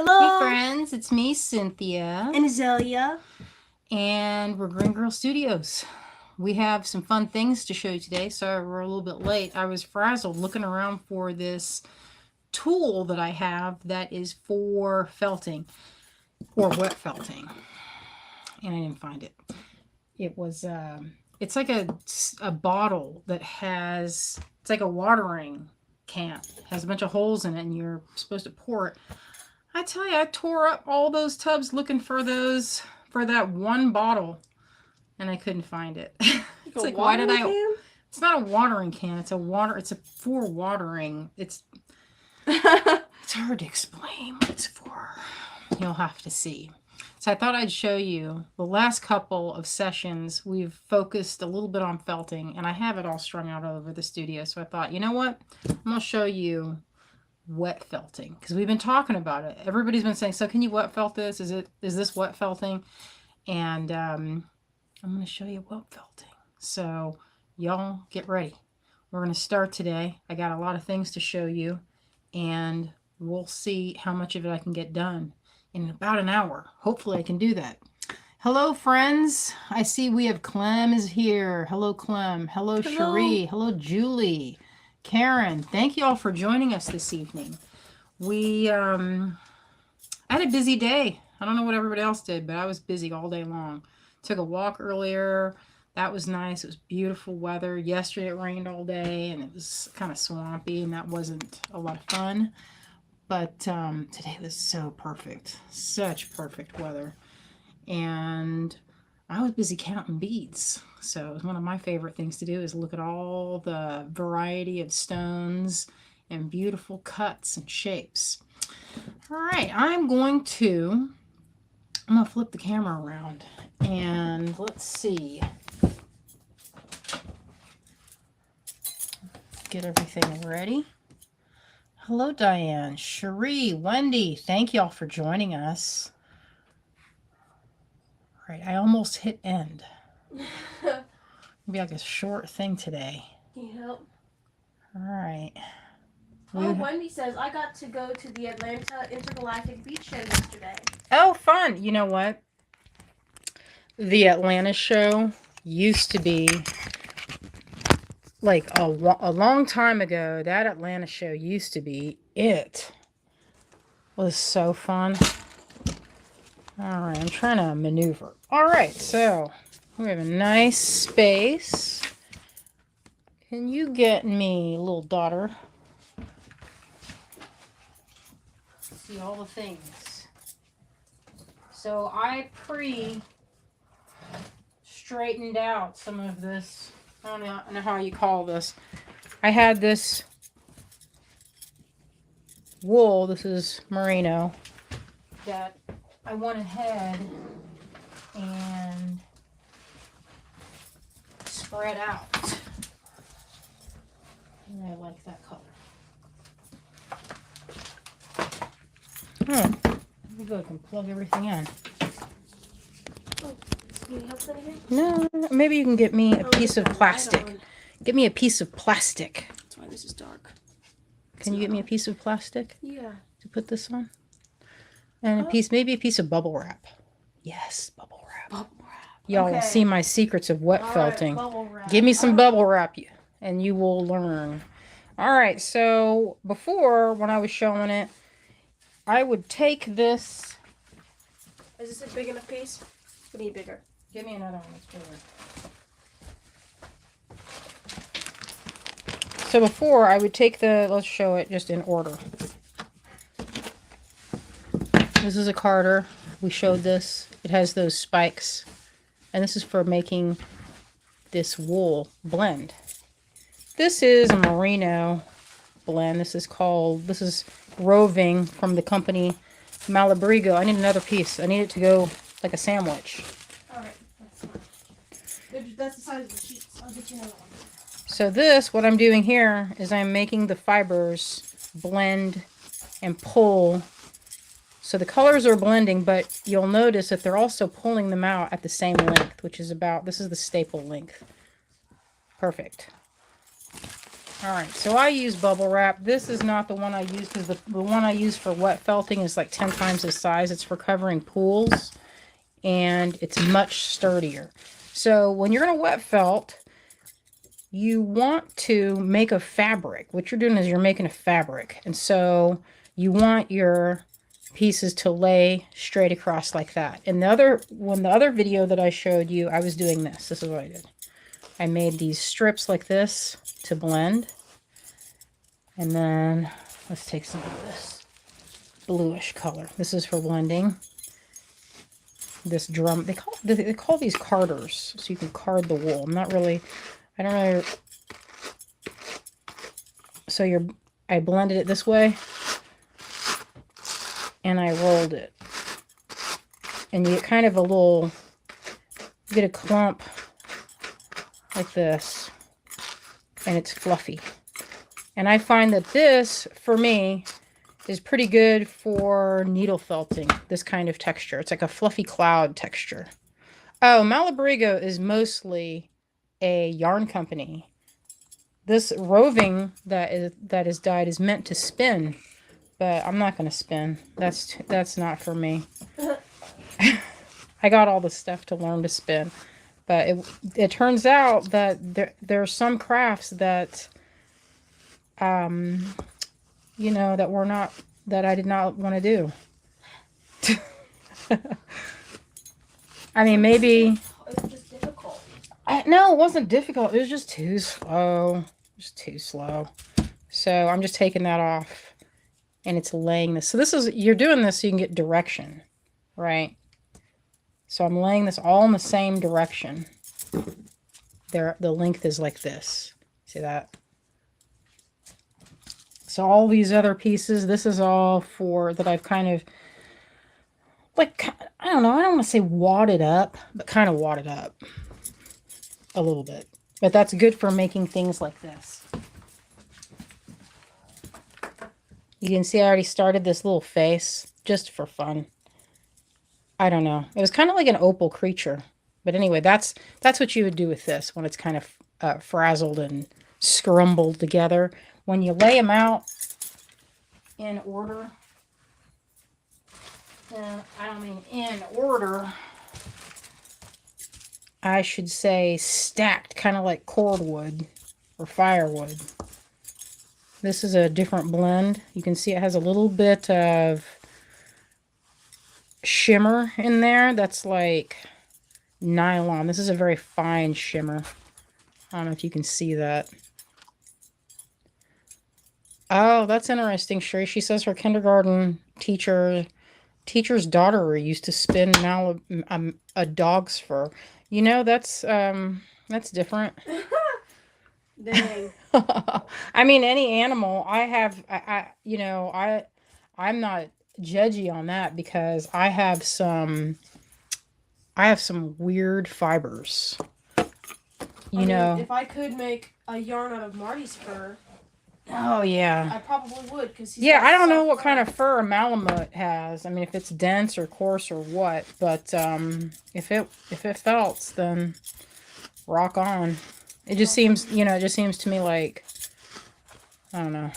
Hello. Hey friends, it's me, Cynthia, And Azalea. and we're Greengirlstudios. We have some fun things to show you today. Sorry we're a little bit late. I was frazzled looking around for this tool that I have that is for felting or wet felting, and I didn't find it. It was it's like a bottle that has, it's like a watering can. It has a bunch of holes in it, and you're supposed to pour it. I tell you, I tore up all those tubs looking for that one bottle, and I couldn't find it. It's like, why did I? Can? It's not a watering can. It's a water. It's a for watering. It's hard to explain what it's for. You'll have to see. So I thought I'd show you the last couple of sessions. We've focused a little bit on felting, and I have it all strung out all over the studio. So I thought, you know what? I'm gonna show you wet felting because we've been talking about it. Everybody's been saying, so can you wet felt this? Is this wet felting? And I'm going to show you wet felting. So y'all get ready. We're going to start today. I got a lot of things to show you, and we'll see how much of it I can get done in about an hour. Hopefully I can do that. Hello friends. I see we have Clem is here. Hello Clem. Hello Cherie. Hello Julie. Karen, thank you all for joining us this evening. We had a busy day. I don't know what everybody else did, but I was busy all day long. Took a walk earlier. That was nice. It was beautiful weather. Yesterday it rained all day, and it was kind of swampy, and that wasn't a lot of fun. But today was so perfect. Such perfect weather. And I was busy counting beads. So it was one of my favorite things to do is look at all the variety of stones and beautiful cuts and shapes. All right, I'm going to flip the camera around and let's see. Get everything ready. Hello, Diane, Cherie, Wendy. Thank y'all for joining us. Right, I almost hit end. Maybe like a short thing today. Can you help? All right. Wendy says, I got to go to the Atlanta Intergalactic Beach Show yesterday. Oh, fun. You know what? The Atlanta show used to be, like a long time ago, that Atlanta show used to be, it was so fun. All right, I'm trying to maneuver. All right, so we have a nice space. Can you get me, little daughter? See all the things. So I straightened out some of this. I don't know how you call this. I had this wool. This is merino that I went ahead and spread out. And I like that color. Let me go and plug everything in. Oh, can you help with anything? No, maybe you can get me a piece of plastic. Get me a piece of plastic. That's why this is dark. Can you get me a piece of plastic? Yeah. To put this on? And maybe a piece of bubble wrap. Yes, bubble wrap. Bubble wrap. Y'all will see my secrets of wet felting. Bubble wrap. Give me some bubble wrap, and you will learn. All right, so before, when I was showing it, I would take this. Is this a big enough piece? We need bigger. Give me another one that's bigger. So before, I would take let's show it just in order. This is a Carter. We showed this. It has those spikes. And this is for making this wool blend. This is a merino blend. This is roving from the company Malabrigo. I need another piece. I need it to go like a sandwich. All right, that's fine. That's the size of the sheets. I'll get you another one. So this, what I'm doing here, is I'm making the fibers blend and pull. So the colors are blending, but you'll notice that they're also pulling them out at the same length, which is this is the staple length. Perfect. All right, so I use bubble wrap. This is not the one I use because the one I use for wet felting is like 10 times the size. It's for covering pools, and it's much sturdier. So when you're going to wet felt, you want to make a fabric. What you're doing is you're making a fabric. And so you want your pieces to lay straight across like that. And the other video that I showed you, I was doing this. This is what I did. I made these strips like this to blend. And then let's take some of this bluish color. This is for blending. This drum, they call these carders, so you can card the wool. I don't know. So I blended it this way, and I rolled it. And you get kind of you get a clump like this, and it's fluffy. And I find that this, for me, is pretty good for needle felting, this kind of texture. It's like a fluffy cloud texture. Oh, Malabrigo is mostly a yarn company. This roving that is dyed is meant to spin, but I'm not going to spin. That's not for me. I got all the stuff to learn to spin, but it turns out that there are some crafts that that I did not want to do. I mean, maybe It was just difficult. no, it wasn't difficult. It was just too slow. Just too slow. So I'm just taking that off, and it's laying this. So you're doing this so you can get direction, right? So I'm laying this all in the same direction. The length is like this. See that? So all these other pieces, this is all that I've kind of, like, I don't know, I don't want to say wadded up, but kind of wadded up a little bit. But that's good for making things like this. You can see I already started this little face just for fun. I don't know. It was kind of like an opal creature. But anyway, that's what you would do with this when it's kind of frazzled and scrumbled together. When you lay them out in order, I don't mean in order, I should say stacked, kind of like cordwood or firewood. This is a different blend. You can see it has a little bit of shimmer in there. That's like nylon. This is a very fine shimmer. I don't know if you can see that. Oh, that's interesting, Sherry. She says her kindergarten teacher's daughter used to spin a dog's fur. You know, that's different. Dang. I mean, any animal. I'm not judgy on that because I have some weird fibers. You know, if I could make a yarn out of Marty's fur. Oh yeah. I probably would because I don't know what kind of fur a Malamute has. I mean, if it's dense or coarse or what, but if it felts, then rock on. It just seems, it just seems to me like, I don't know.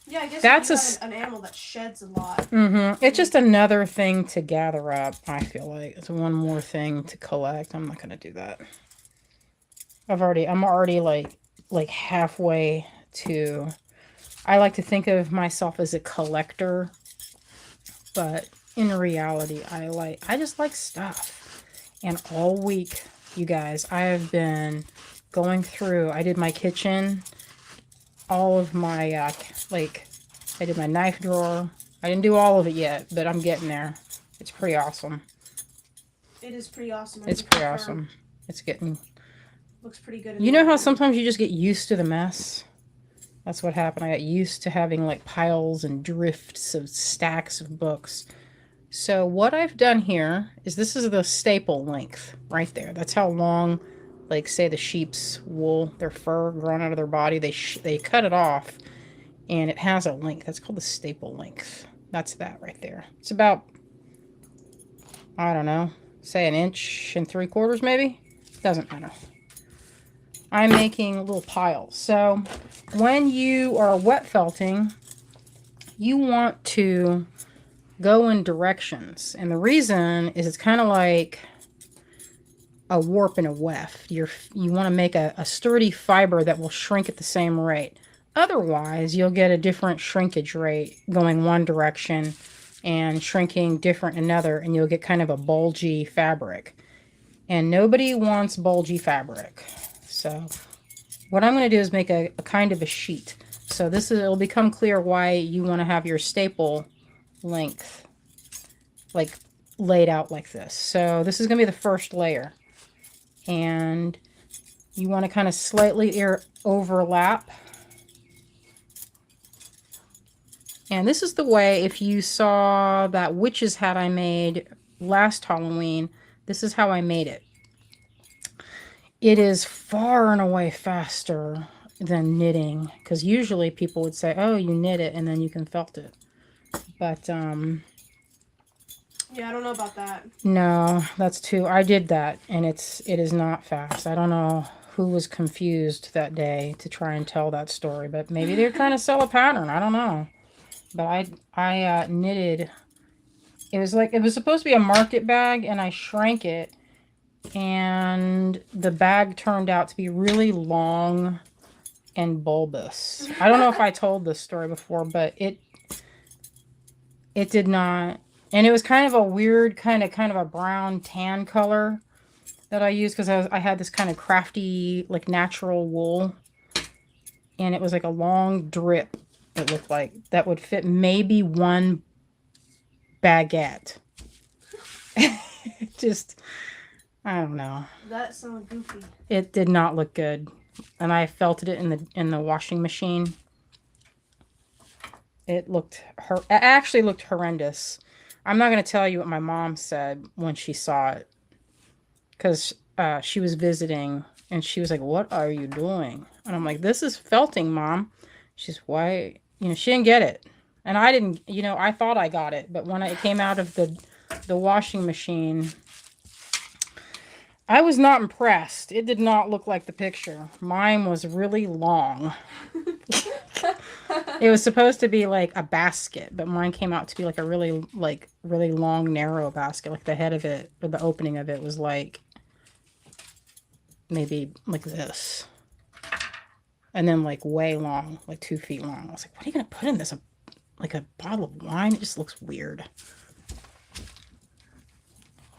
Yeah, I guess that's an animal that sheds a lot. Mm-hmm. It's just another thing to gather up. I feel like it's one more thing to collect. I'm not gonna do that. I'm already like halfway to. I like to think of myself as a collector, but in reality, I just like stuff. And all week, you guys, I have been going through. I did my kitchen, all of my I did my knife drawer. I didn't do all of it yet, but I'm getting there. It's pretty awesome. It is pretty awesome. It's pretty awesome. It's getting. Looks pretty good. You know how sometimes you just get used to the mess? That's what happened. I got used to having like piles and drifts of stacks of books. So what I've done here is this is the staple length right there. That's how long, like say the sheep's wool, their fur grown out of their body, they cut it off and it has a length. That's called the staple length. That's that right there. It's about, I don't know, say 1 3/4 maybe? Doesn't matter. I'm making little piles. So when you are wet felting, you want to go in directions. And the reason is it's kind of like a warp and a weft. You want to make a sturdy fiber that will shrink at the same rate. Otherwise, you'll get a different shrinkage rate going one direction and shrinking different another, and you'll get kind of a bulgy fabric. And nobody wants bulgy fabric. So what I'm going to do is make a kind of a sheet. So it'll become clear why you want to have your staple length like laid out like this. So this is going to be the first layer. And you want to kind of slightly overlap. And this is the way, if you saw that witch's hat I made last Halloween, this is how I made it. It is far and away faster than knitting, because usually people would say, oh, you knit it and then you can felt it. But yeah, I don't know about that. No, that's too. I did that, and it is not fast. I don't know who was confused that day to try and tell that story, but maybe they're trying to sell a pattern. I don't know. But I knitted. It was supposed to be a market bag, and I shrank it, and the bag turned out to be really long and bulbous. I don't know if I told this story before, but it did not. And it was kind of a weird kind of a brown tan color that I used because I had this kind of crafty, like natural wool. And it was like a long drip, it looked like, that would fit maybe one baguette. Just, I don't know. That sounds goofy. It did not look good. And I felted it in the washing machine. It actually looked horrendous. I'm not going to tell you what my mom said when she saw it, because she was visiting, and she was like, what are you doing? And I'm like, this is felting, Mom. She's, why? She didn't get it. And I didn't, I thought I got it. But when it came out of the washing machine, I was not impressed. It did not look like the picture. Mine was really long. It was supposed to be like a basket, but mine came out to be like a really long, narrow basket. Like the head of it, or the opening of it, was like maybe like this. And then like way long, like 2 feet long. I was like, what are you going to put in this? Like a bottle of wine? It just looks weird.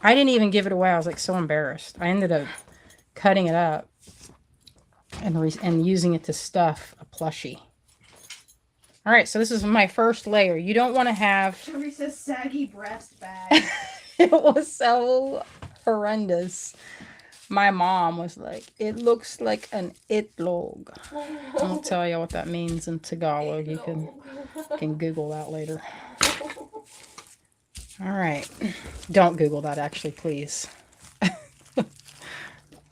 I didn't even give it away. I was like so embarrassed. I ended up cutting it up and using it to stuff a plushie. All right, so this is my first layer. You don't want to have... Teresa's saggy breast bag. It was so horrendous. My mom was like, it looks like an itlog. I'll tell you what that means in Tagalog. You can Google that later. All right. Don't Google that, actually, please.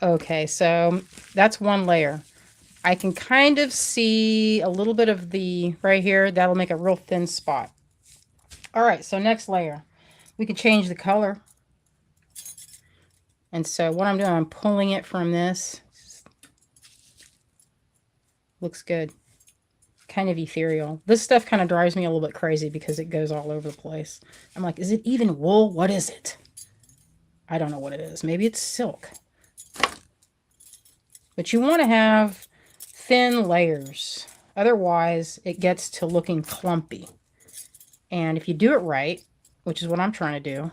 Okay, so that's one layer. I can kind of see a little bit of the right here. That'll make a real thin spot. All right, so next layer. We can change the color. And so what I'm doing, I'm pulling it from this. Looks good. Kind of ethereal. This stuff kind of drives me a little bit crazy because it goes all over the place. I'm like, is it even wool? What is it? I don't know what it is. Maybe it's silk. But you want to have thin layers. Otherwise, it gets to looking clumpy. And if you do it right, which is what I'm trying to do,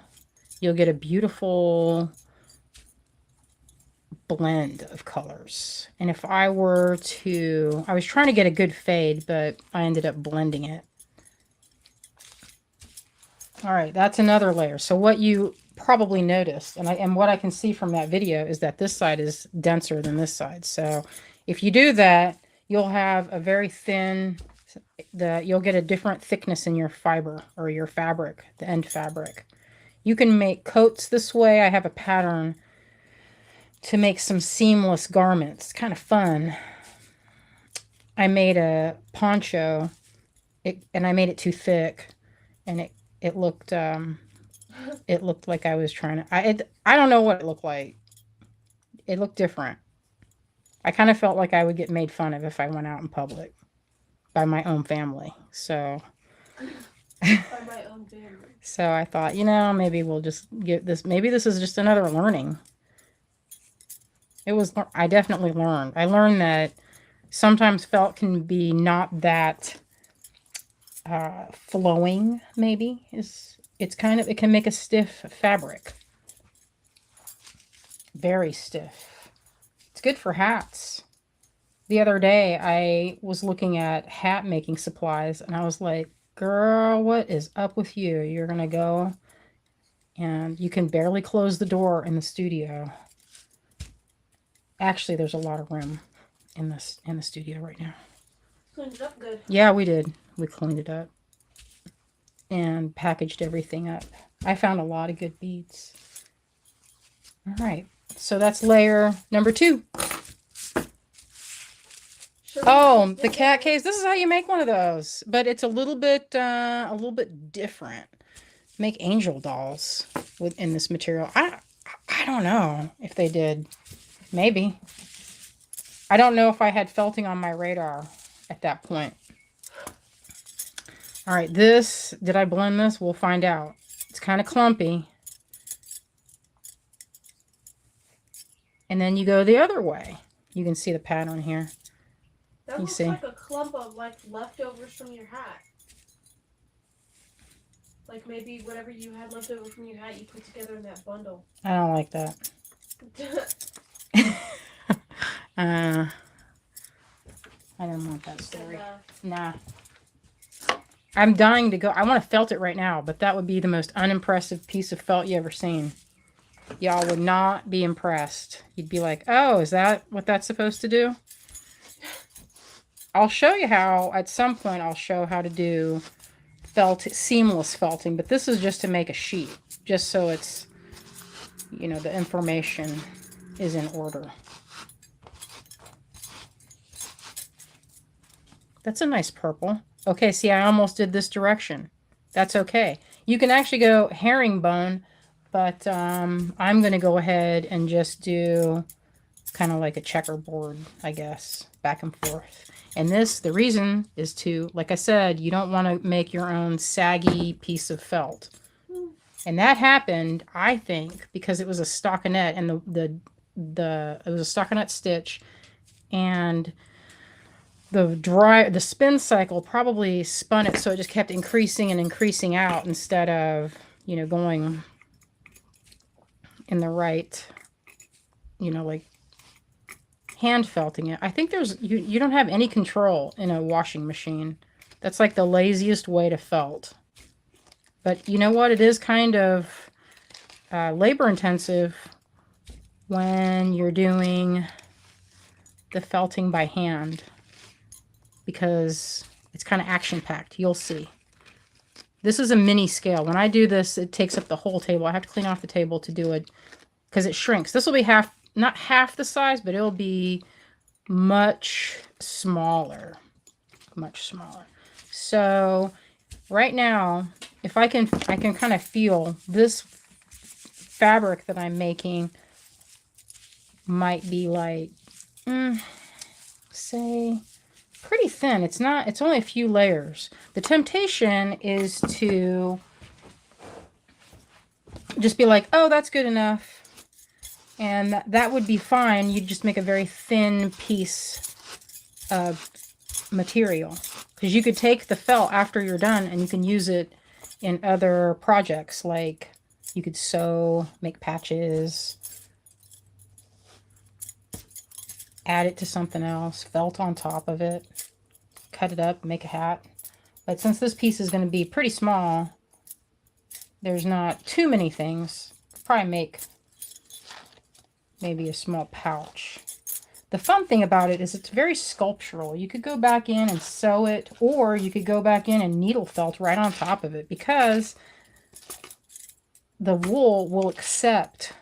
you'll get a beautiful blend of colors. And if I were to, I was trying to get a good fade, but I ended up blending it. All right, that's another layer. So what you probably noticed, and what I can see from that video, is that this side is denser than this side. So if you do that, you'll have a very thin, you'll get a different thickness in your fiber or your fabric, the end fabric. You can make coats this way. I have a pattern to make some seamless garments. It's kind of fun. I made a poncho, and I made it too thick, and it looked like I was trying to, I don't know what it looked like. It looked different. I kind of felt like I would get made fun of if I went out in public by my own family. So By my own family. so I thought, maybe we'll just get this. Maybe this is just another learning. I definitely learned. I learned that sometimes felt can be not that flowing, maybe. It can make a stiff fabric. Very stiff. It's good for hats. The other day, I was looking at hat making supplies, and I was like, girl, what is up with you? You're going to go, and you can barely close the door in the studio. Actually, there's a lot of room in the studio right now. Cleaned it up good. Yeah, we did. We cleaned it up and packaged everything up. I found a lot of good beads. All right. So that's layer number 2. Oh, the cat caves. This is how you make one of those, but it's a little bit different. Make angel dolls in this material. I don't know if they did. Maybe. I don't know if I had felting on my radar at that point. All right, did I blend this? We'll find out. It's kind of clumpy. And then you go the other way. You can see the pattern here. That looks like a clump of leftovers from your hat. Like maybe whatever you had left over from your hat you put together in that bundle. I don't like that. I don't want that story. Nah. I'm dying to go. I want to felt it right now, but that would be the most unimpressive piece of felt you ever seen. Y'all would not be impressed. You'd be like, oh, is that what that's supposed to do? I'll show you how, at some point, I'll show how to do seamless felting, but this is just to make a sheet, just so it's, the information is in order. That's a nice purple. Okay, see, I almost did this direction. That's okay. You can actually go herringbone, but I'm going to go ahead and just do kind of like a checkerboard, I guess, back and forth. And the reason is to, like I said, you don't want to make your own saggy piece of felt. And that happened, I think, because it was a stockinette, and it was a stockinette stitch, and the spin cycle probably spun it so it just kept increasing and increasing out instead of, going in the right, like hand felting it. I think you don't have any control in a washing machine. That's like the laziest way to felt. But you know what? It is kind of labor intensive when you're doing the felting by hand, because it's kind of action-packed. You'll see. This is a mini scale. When I do this, it takes up the whole table. I have to clean off the table to do it because it shrinks. This will be not half the size, but it'll be much smaller. Much smaller. So right now, if I can kind of feel this fabric that I'm making might be like, say, pretty thin. It's only a few layers. The temptation is to just be like, oh, that's good enough. And that would be fine. You'd just make a very thin piece of material. Because you could take the felt after you're done and you can use it in other projects. Like you could sew, make patches, add it to something else, felt on top of it, cut it up, make a hat. But since this piece is going to be pretty small, there's not too many things. Probably make maybe a small pouch. The fun thing about it is it's very sculptural. You could go back in and sew it, or you could go back in and needle felt right on top of it, because the wool will accept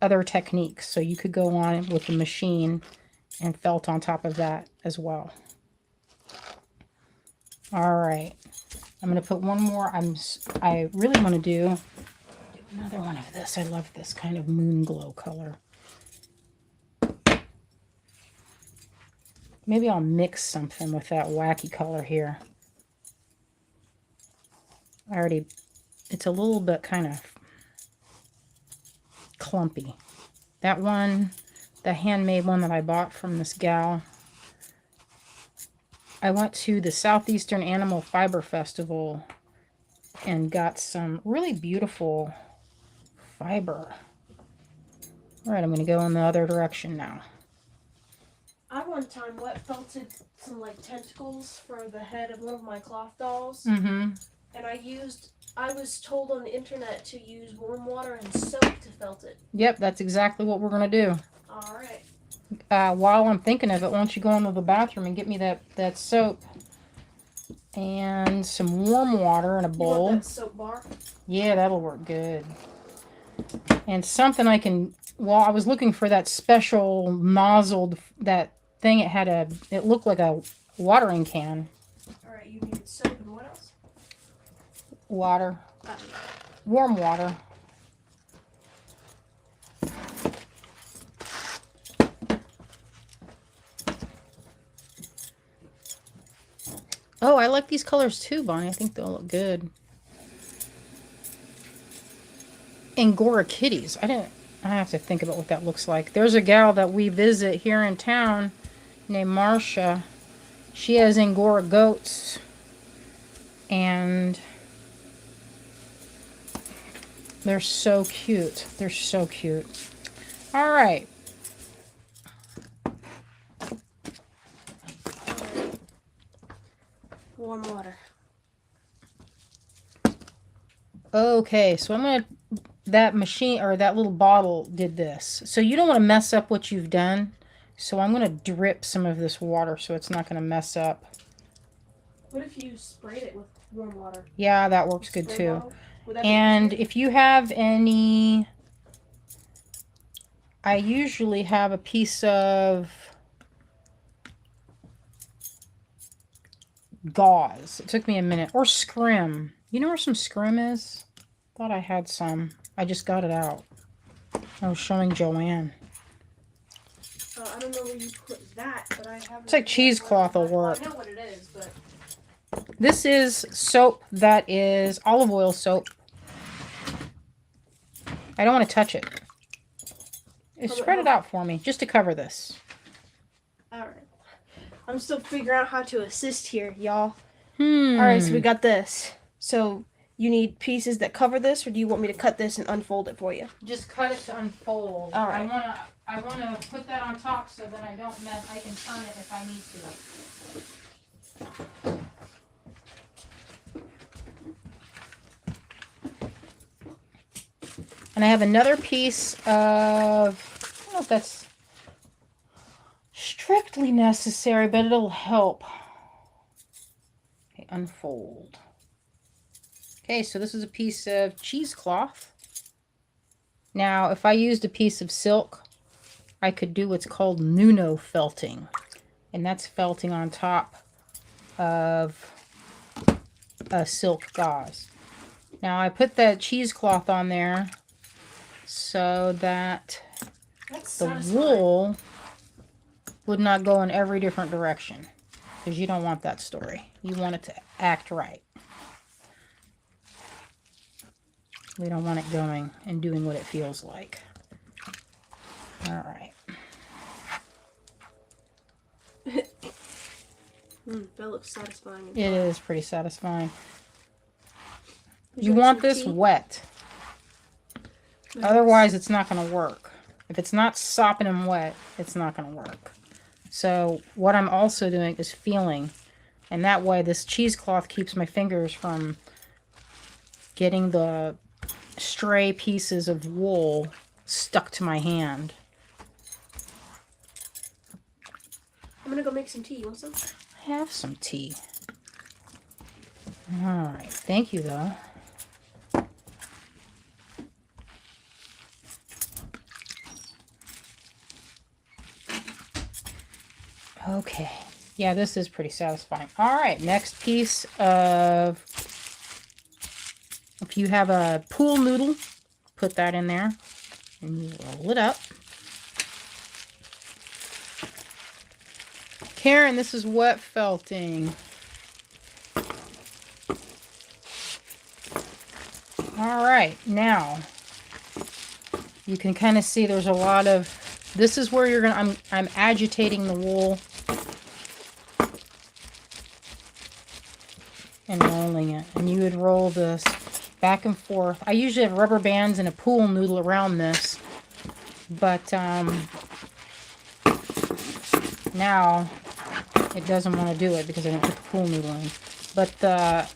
other techniques. So you could go on with the machine and felt on top of that as well. All right, I'm going to put one more. I really want to do another one of this. I love this kind of moon glow color. Maybe I'll mix something with that wacky color here. It's a little bit kind of clumpy. That one, the handmade one that I bought from this gal, I went to the Southeastern Animal Fiber Festival and got some really beautiful fiber. All right, I'm going to go in the other direction now. I one time wet felted some like tentacles for the head of one of my cloth dolls. Mm-hmm. And I was told on the internet to use warm water and soap to felt it. Yep, that's exactly what we're going to do. All right. While I'm thinking of it, why don't you go into the bathroom and get me that soap and some warm water in a bowl. You want that soap bar? Yeah, that'll work good. And something I can, well, I was looking for that special nozzled, that thing, it looked like a watering can. All right, you needed soap and what else? Water. Warm water. Oh, I like these colors too, Bonnie. I think they'll look good. Angora kitties. I have to think about what that looks like. There's a gal that we visit here in town named Marcia. She has Angora goats. And they're so cute. They're so cute. All right. Warm water. Okay, so I'm going to, that machine or that little bottle did this. So you don't want to mess up what you've done. So I'm going to drip some of this water so it's not going to mess up. What if you sprayed it with warm water? Yeah, that works good too. And if you have any, I usually have a piece of gauze. It took me a minute. Or scrim. You know where some scrim is? Thought I had some. I just got it out. I was showing Joanne. I don't know where you put that, but I have. It's like cheesecloth will work. I know what it is, but. This is soap that is olive oil soap. I don't want to touch it. Spread it out for me, just to cover this. Alright. I'm still figuring out how to assist here, y'all. Alright, so we got this. So, you need pieces that cover this, or do you want me to cut this and unfold it for you? Just cut it to unfold. All right. I wanna put that on top so that I don't mess. I can turn it if I need to. And I have another piece of, I don't know if that's strictly necessary, but it'll help. Okay, unfold. Okay, so this is a piece of cheesecloth. Now, if I used a piece of silk, I could do what's called Nuno felting. And that's felting on top of a silk gauze. Now, I put that cheesecloth on there so that the wool would not go in every different direction. Because you don't want that story. You want it to act right. We don't want it going and doing what it feels like. All right. That looks satisfying. It is pretty satisfying. You want this wet. Otherwise, it's not going to work. If it's not sopping and wet, it's not going to work. So what I'm also doing is feeling. And that way, this cheesecloth keeps my fingers from getting the stray pieces of wool stuck to my hand. I'm going to go make some tea. You want some? I have some tea. All right. Thank you, though. Okay. Yeah, this is pretty satisfying. All right. Next piece of... If you have a pool noodle, put that in there. And you roll it up. Karen, this is wet felting. All right, now you can kind of see there's a lot of, this is where you're gonna, I'm agitating the wool and rolling it. And you would roll this back and forth. I usually have rubber bands and a pool noodle around this, but now it doesn't want to do it because I didn't put the pool noodle in. But the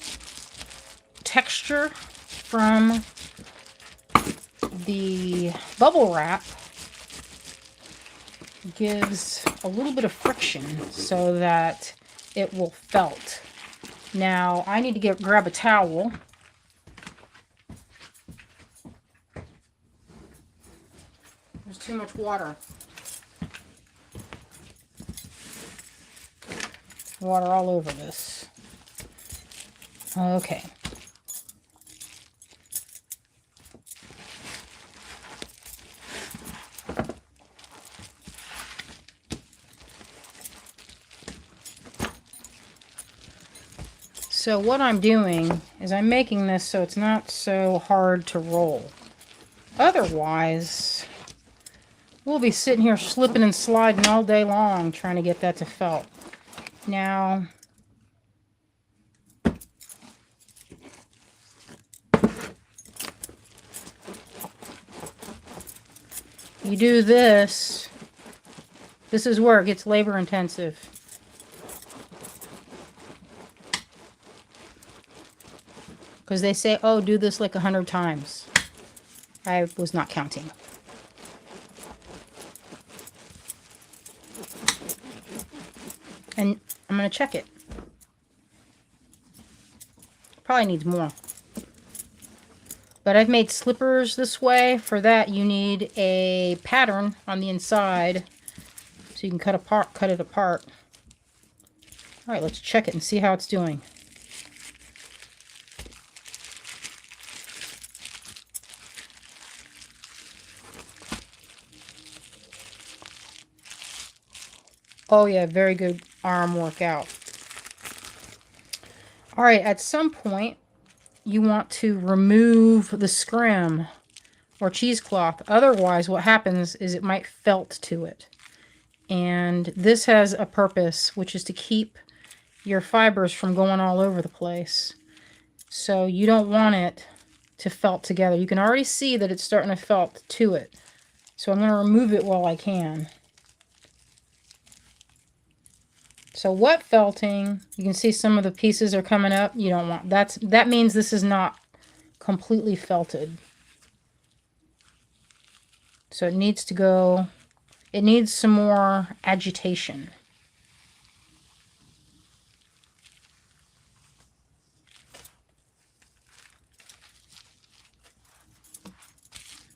texture from the bubble wrap gives a little bit of friction so that it will felt. Now I need to grab a towel. There's too much water. Water all over this. Okay. So what I'm doing is I'm making this so it's not so hard to roll. Otherwise, we'll be sitting here slipping and sliding all day long trying to get that to felt. Now, you do this. This is where it gets labor intensive. Because they say, oh, do this like 100 times. I was not counting. And I'm going to check it. Probably needs more. But I've made slippers this way. For that, you need a pattern on the inside so you can cut it apart. All right, let's check it and see how it's doing. Oh yeah, very good arm workout. All right, at some point, you want to remove the scrim or cheesecloth. Otherwise, what happens is it might felt to it. And this has a purpose, which is to keep your fibers from going all over the place. So you don't want it to felt together. You can already see that it's starting to felt to it. So I'm going to remove it while I can. So wet felting, you can see some of the pieces are coming up. You don't want, that means this is not completely felted. So it needs to go, it needs some more agitation.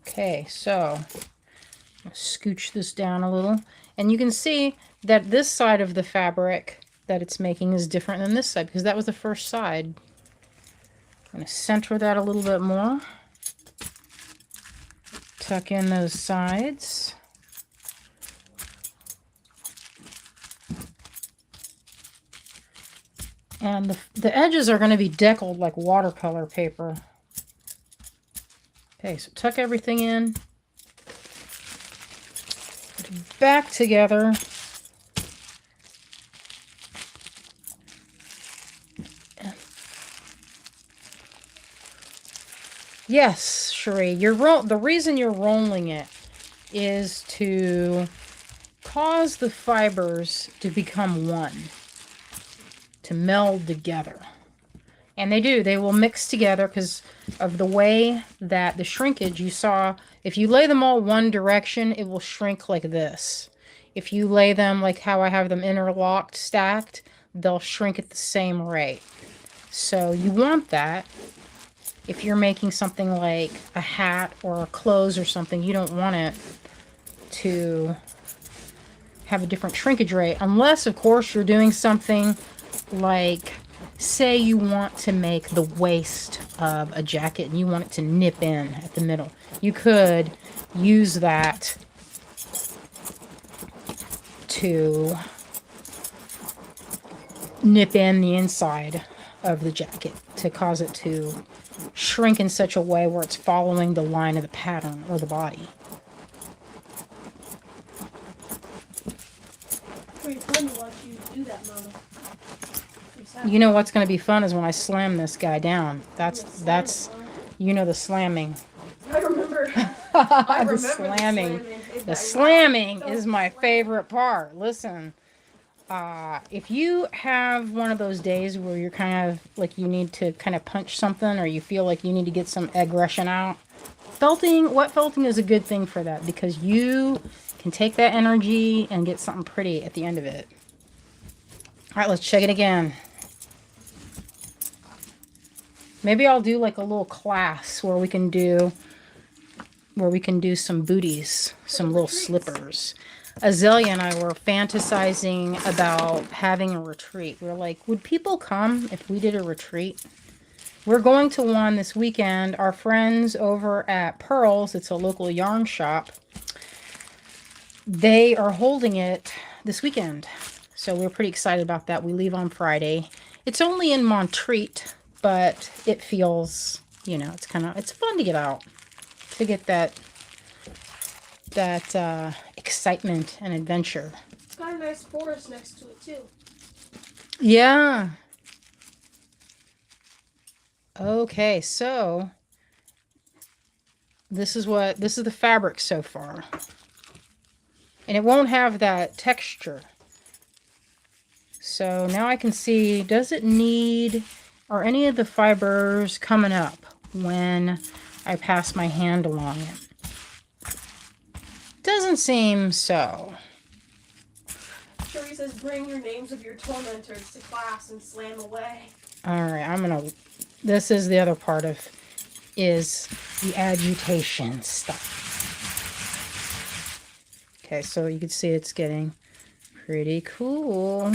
Okay, so I'll scooch this down a little. And you can see that this side of the fabric that it's making is different than this side because that was the first side. I'm going to center that a little bit more. Tuck in those sides. And the edges are going to be deckled like watercolor paper. Okay, so tuck everything in. Put it back together. Yes, Cherie, the reason you're rolling it is to cause the fibers to become one, to meld together. And they do. They will mix together because of the way that the shrinkage you saw. If you lay them all one direction, it will shrink like this. If you lay them like how I have them interlocked, stacked, they'll shrink at the same rate. So you want that. If you're making something like a hat or a clothes or something, you don't want it to have a different shrinkage rate. Unless, of course, you're doing something like, say you want to make the waist of a jacket and you want it to nip in at the middle. You could use that to nip in the inside of the jacket to cause it to shrink in such a way where it's following the line of the pattern or the body. Pretty fun to watch you do that, Mama. You know what's going to be fun is when I slam this guy down. That's you know, the slamming. I remember. The slamming. The slamming is my favorite part. Listen, if you have one of those days where you're kind of like you need to kind of punch something, or you feel like you need to get some aggression out, wet felting is a good thing for that, because you can take that energy and get something pretty at the end of it. All right, let's check it again. Maybe I'll do like a little class where we can do some booties, some little slippers. Azalea and I were fantasizing about having a retreat. We're like, would people come if we did a retreat? We're going to one this weekend. Our friends over at Pearls, it's a local yarn shop, they are holding it this weekend. So we're pretty excited about that. We leave on Friday. It's only in Montreat, but it feels, you know, it's fun to get out, to get that excitement and adventure. It's got a nice forest next to it too. Yeah. Okay, so this is the fabric so far. And it won't have that texture. So now I can see, are any of the fibers coming up when I pass my hand along it? Doesn't seem so. Sherry says, bring your names of your tormentors to class and slam away. All right, this is the other part is the agitation stuff. Okay, so you can see it's getting pretty cool.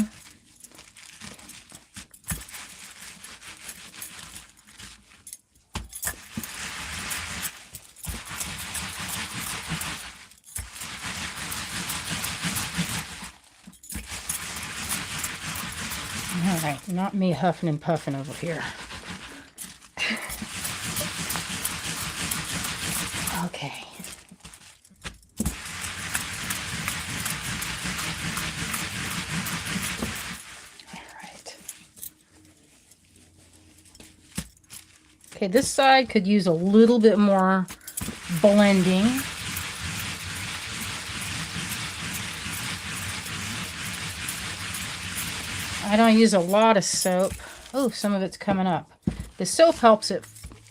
All right, not me huffing and puffing over here. Okay. All right. Okay, this side could use a little bit more blending. I don't use a lot of soap. Oh, some of it's coming up. The soap helps it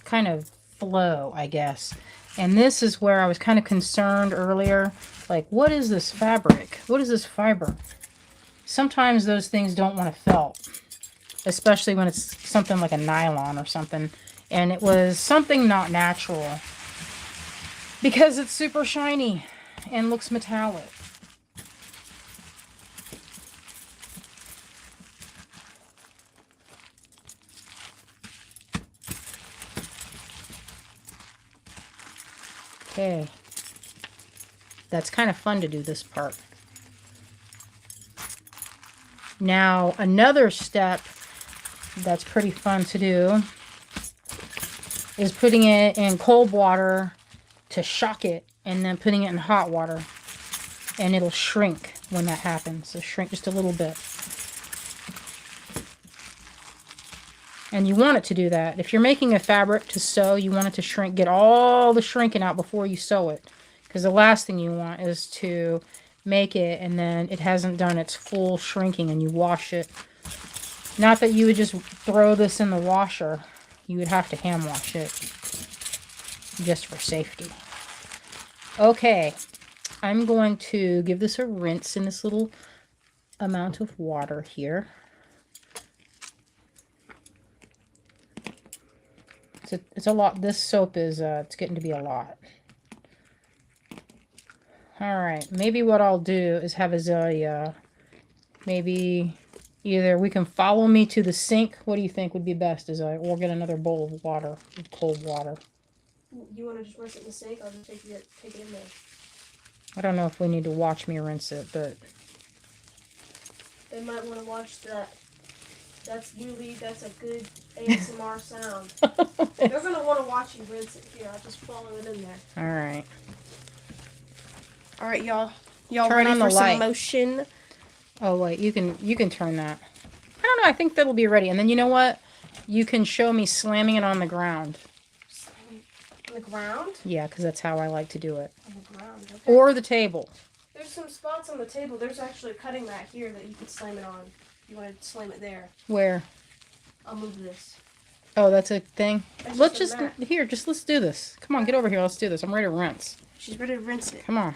kind of flow, I guess. And this is where I was kind of concerned earlier. Like, what is this fabric? What is this fiber? Sometimes those things don't want to felt, especially when it's something like a nylon or something. And it was something not natural because it's super shiny and looks metallic. Okay, that's kind of fun to do this part. Now, another step that's pretty fun to do is putting it in cold water to shock it, and then putting it in hot water, and it'll shrink when that happens. It'll shrink just a little bit. And you want it to do that. If you're making a fabric to sew, you want it to shrink. Get all the shrinking out before you sew it. Because the last thing you want is to make it and then it hasn't done its full shrinking and you wash it. Not that you would just throw this in the washer. You would have to hand wash it. Just for safety. Okay. I'm going to give this a rinse in this little amount of water here. It's a lot. This soap is, it's getting to be a lot. Alright, maybe what I'll do is have Azalea, maybe either we can follow me to the sink. What do you think would be best, Azalea? Or get another bowl of water, of cold water. You want to just rinse it in the sink? I'll just take it in there. I don't know if we need to watch me rinse it, but... They might want to watch that That's a good ASMR sound. They're gonna want to watch you rinse it. Here, I'll just follow it in there. All right. All right, y'all. Y'all Turn ready on the for some light. motion? Oh wait, you can turn that. I don't know. I think that'll be ready. And then you know what? You can show me slamming it on the ground. On the ground? Yeah, because that's how I like to do it. On the ground. Okay. Or the table. There's some spots on the table. There's actually a cutting mat here that you can slam it on. You want to slam it there. Where? I'll move this. Oh, that's a thing. That's Let's just a mat. here. Let's do this. Come on, get over here. Let's do this. I'm ready to rinse. She's ready to rinse it. Come on.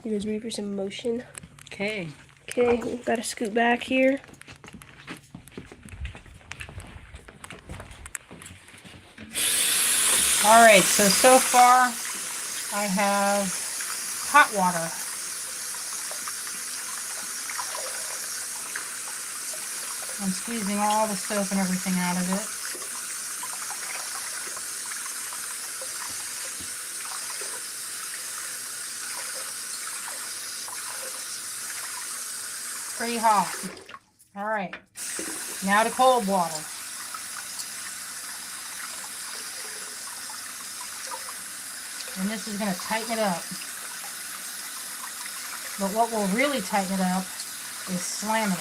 You guys ready for some motion? Okay. Okay, we've got to scoot back here. All right. So far, I have hot water. I'm squeezing all the soap and everything out of it. Pretty hot. All right. Now to cold water. And this is going to tighten it up. But what will really tighten it up is slamming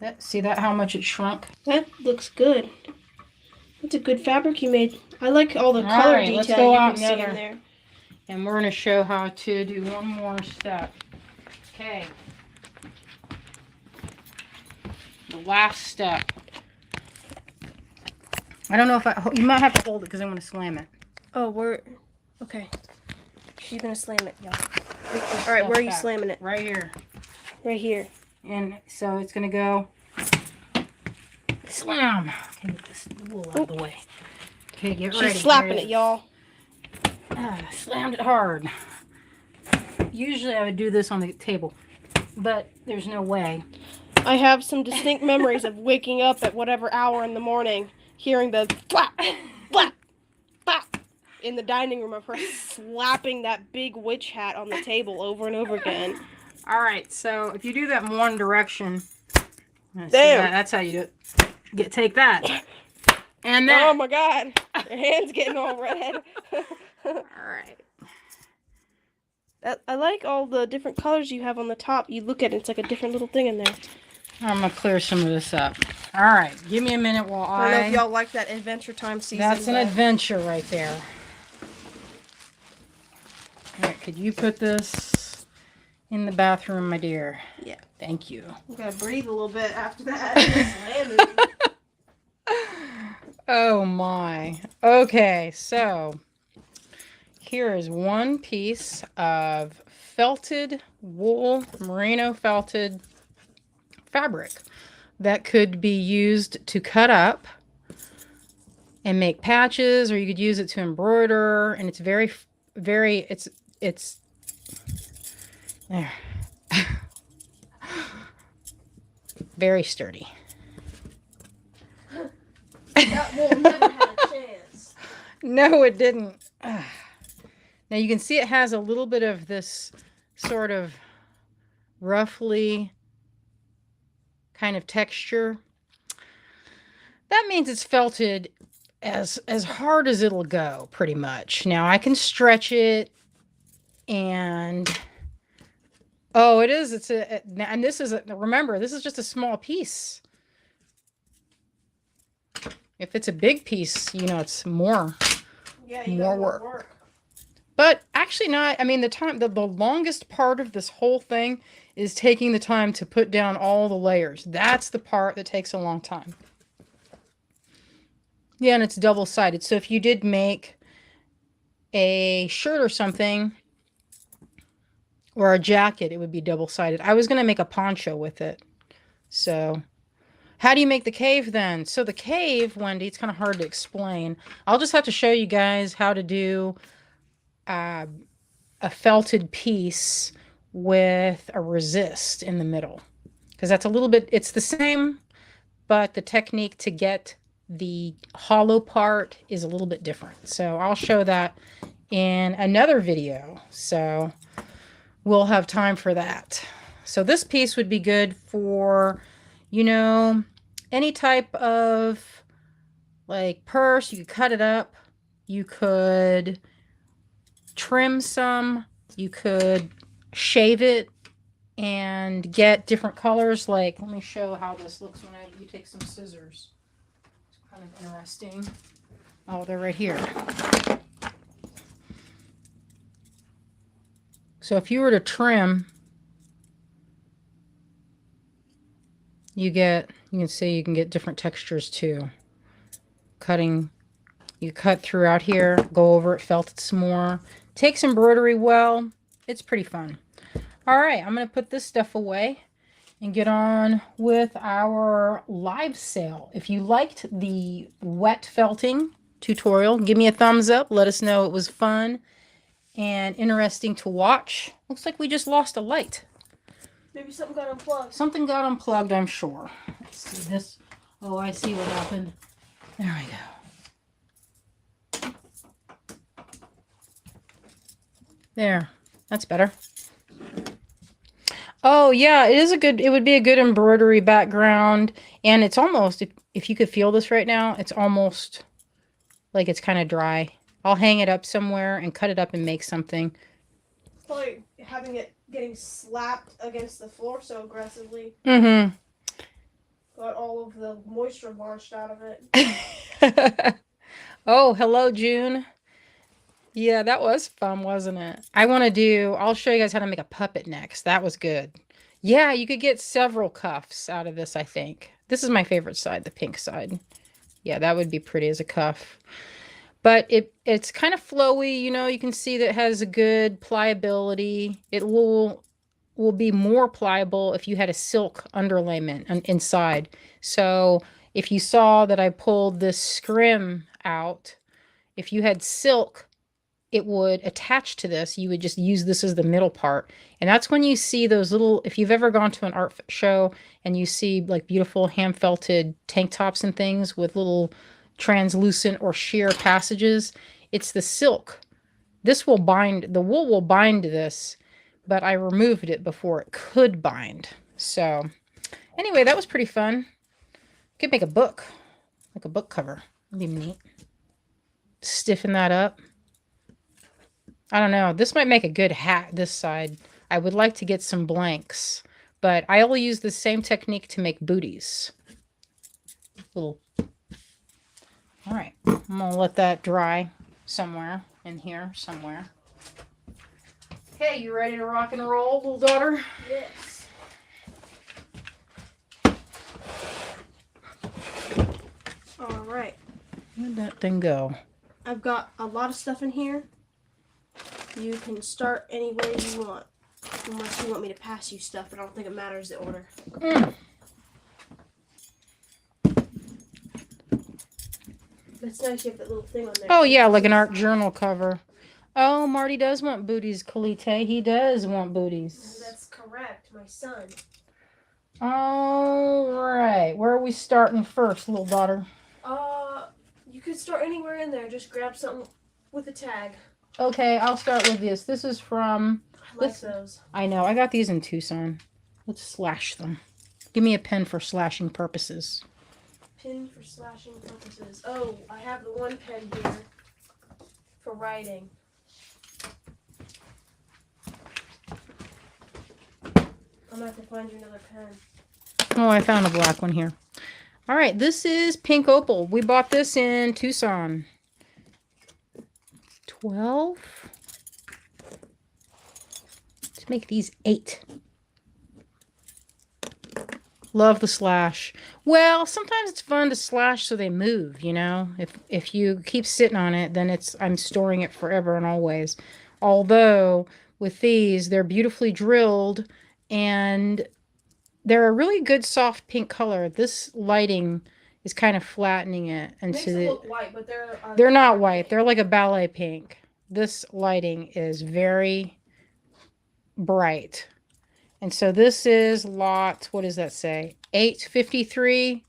it. See that how much it shrunk? That looks good. That's a good fabric you made. I like all the color right, let's detail go you out can see another. in there. And we're going to show how to do one more step. Okay. The last step. I don't know if you might have to hold it because I'm going to slam it. Oh, okay. She's going to slam it, y'all. All right, where are you slamming it? Right here. Right here. And so it's going to go slam. Okay, get this wool out of the way. Okay, get ready. She's slapping it, y'all. Slammed it hard. Usually I would do this on the table, but there's no way. I have some distinct memories of waking up at whatever hour in the morning, hearing the flap, flap, flap in the dining room of her slapping that big witch hat on the table over and over again. All right, so if you do that in one direction, that's how you do it. Take that. And then. Oh my God, your hand's getting all red. All right. I like all the different colors you have on the top. You look at it, it's like a different little thing in there. I'm going to clear some of this up. All right, give me a minute while I don't know if y'all like that Adventure Time season. That's an adventure right there. All right, could you put this in the bathroom, my dear? Yeah. Thank you. You gotta breathe a little bit after that. Oh my. Okay, so here is one piece of felted wool, merino felted fabric that could be used to cut up and make patches, or you could use it to embroider, and it's very it's there. Very sturdy. That wool never had a chance. No, it didn't. Now you can see it has a little bit of this sort of roughly kind of texture. That means it's felted as hard as it'll go, pretty much. Now I can stretch it, and oh, it is. And this is remember, this is just a small piece. If it's a big piece, it's more. Yeah, more work. But actually not. I mean, the longest part of this whole thing is taking the time to put down all the layers. That's the part that takes a long time. Yeah, and it's double-sided. So if you did make a shirt or something, or a jacket, it would be double-sided. I was going to make a poncho with it. So how do you make the cave then? So the cave, Wendy, it's kind of hard to explain. I'll just have to show you guys how to do a felted piece with a resist in the middle. Because that's a little bit, it's the same, but the technique to get the hollow part is a little bit different. So I'll show that in another video. So we'll have time for that. So this piece would be good for, you know, any type of like purse. You could cut it up. You could trim some. You could shave it and get different colors. Like, let me show how this looks when you take some scissors. It's kind of interesting. Oh, they're right here. So if you were to trim, you can see you can get different textures too. Cutting, you cut throughout here, go over it, felt it some more. Takes embroidery well. It's pretty fun. All right, I'm going to put this stuff away and get on with our live sale. If you liked the wet felting tutorial, give me a thumbs up. Let us know it was fun and interesting to watch. Looks like we just lost a light. Maybe something got unplugged. Something got unplugged, I'm sure. Let's see this. Oh, I see what happened. There we go. There. That's better. Oh, yeah, it would be a good embroidery background. And it's almost, if you could feel this right now, it's almost like it's kind of dry. I'll hang it up somewhere and cut it up and make something. Probably having it getting slapped against the floor so aggressively. Mm-hmm. Got all of the moisture washed out of it. Oh, hello, June. Yeah, that was fun, wasn't it? I'll show you guys how to make a puppet next. That was good. Yeah, you could get several cuffs out of this, I think. This is my favorite side, the pink side. Yeah, that would be pretty as a cuff. But it's kind of flowy, you know, you can see that it has a good pliability. It will be more pliable if you had a silk underlayment inside. So if you saw that I pulled this scrim out, if you had silk, it would attach to this. You would just use this as the middle part. And that's when you see those little, if you've ever gone to an art show and you see like beautiful hand felted tank tops and things with little translucent or sheer passages, it's the silk. This will bind, the wool will bind this, but I removed it before it could bind. So anyway, that was pretty fun. Could make a book, like a book cover. That'd be neat. Stiffen that up. I don't know. This might make a good hat, this side. I would like to get some blanks, but I'll use the same technique to make booties. Little. All right. I'm going to let that dry somewhere in here somewhere. Okay, you ready to rock and roll, little daughter? Yes. All right. Where'd that thing go? I've got a lot of stuff in here. You can start any way you want. Unless you want me to pass you stuff, but I don't think it matters the order. It's nice you have that little thing on there. Oh, yeah, like an art journal cover. Oh, Marty does want booties, Kalite. He does want booties. That's correct, my son. All right. Where are we starting first, little daughter? You could start anywhere in there. Just grab something with a tag. Okay, I'll start with this. This is from... I like those. I know. I got these in Tucson. Let's slash them. Give me a pen for slashing purposes. Pin for slashing purposes. Oh, I have the one pen here for writing. I'm gonna have to find you another pen. Oh, I found a black one here. All right, this is Pink Opal. We bought this in Tucson. 12. Let's make these 8. Love the slash. Well, sometimes it's fun to slash so they move, you know. If you keep sitting on it, then I'm storing it forever and always. Although with these, they're beautifully drilled and they're a really good soft pink color. This lighting is kind of flattening it Makes into it look white, but they're not white. They're like a ballet pink. This lighting is very bright. And so this is lot, what does that say? 853,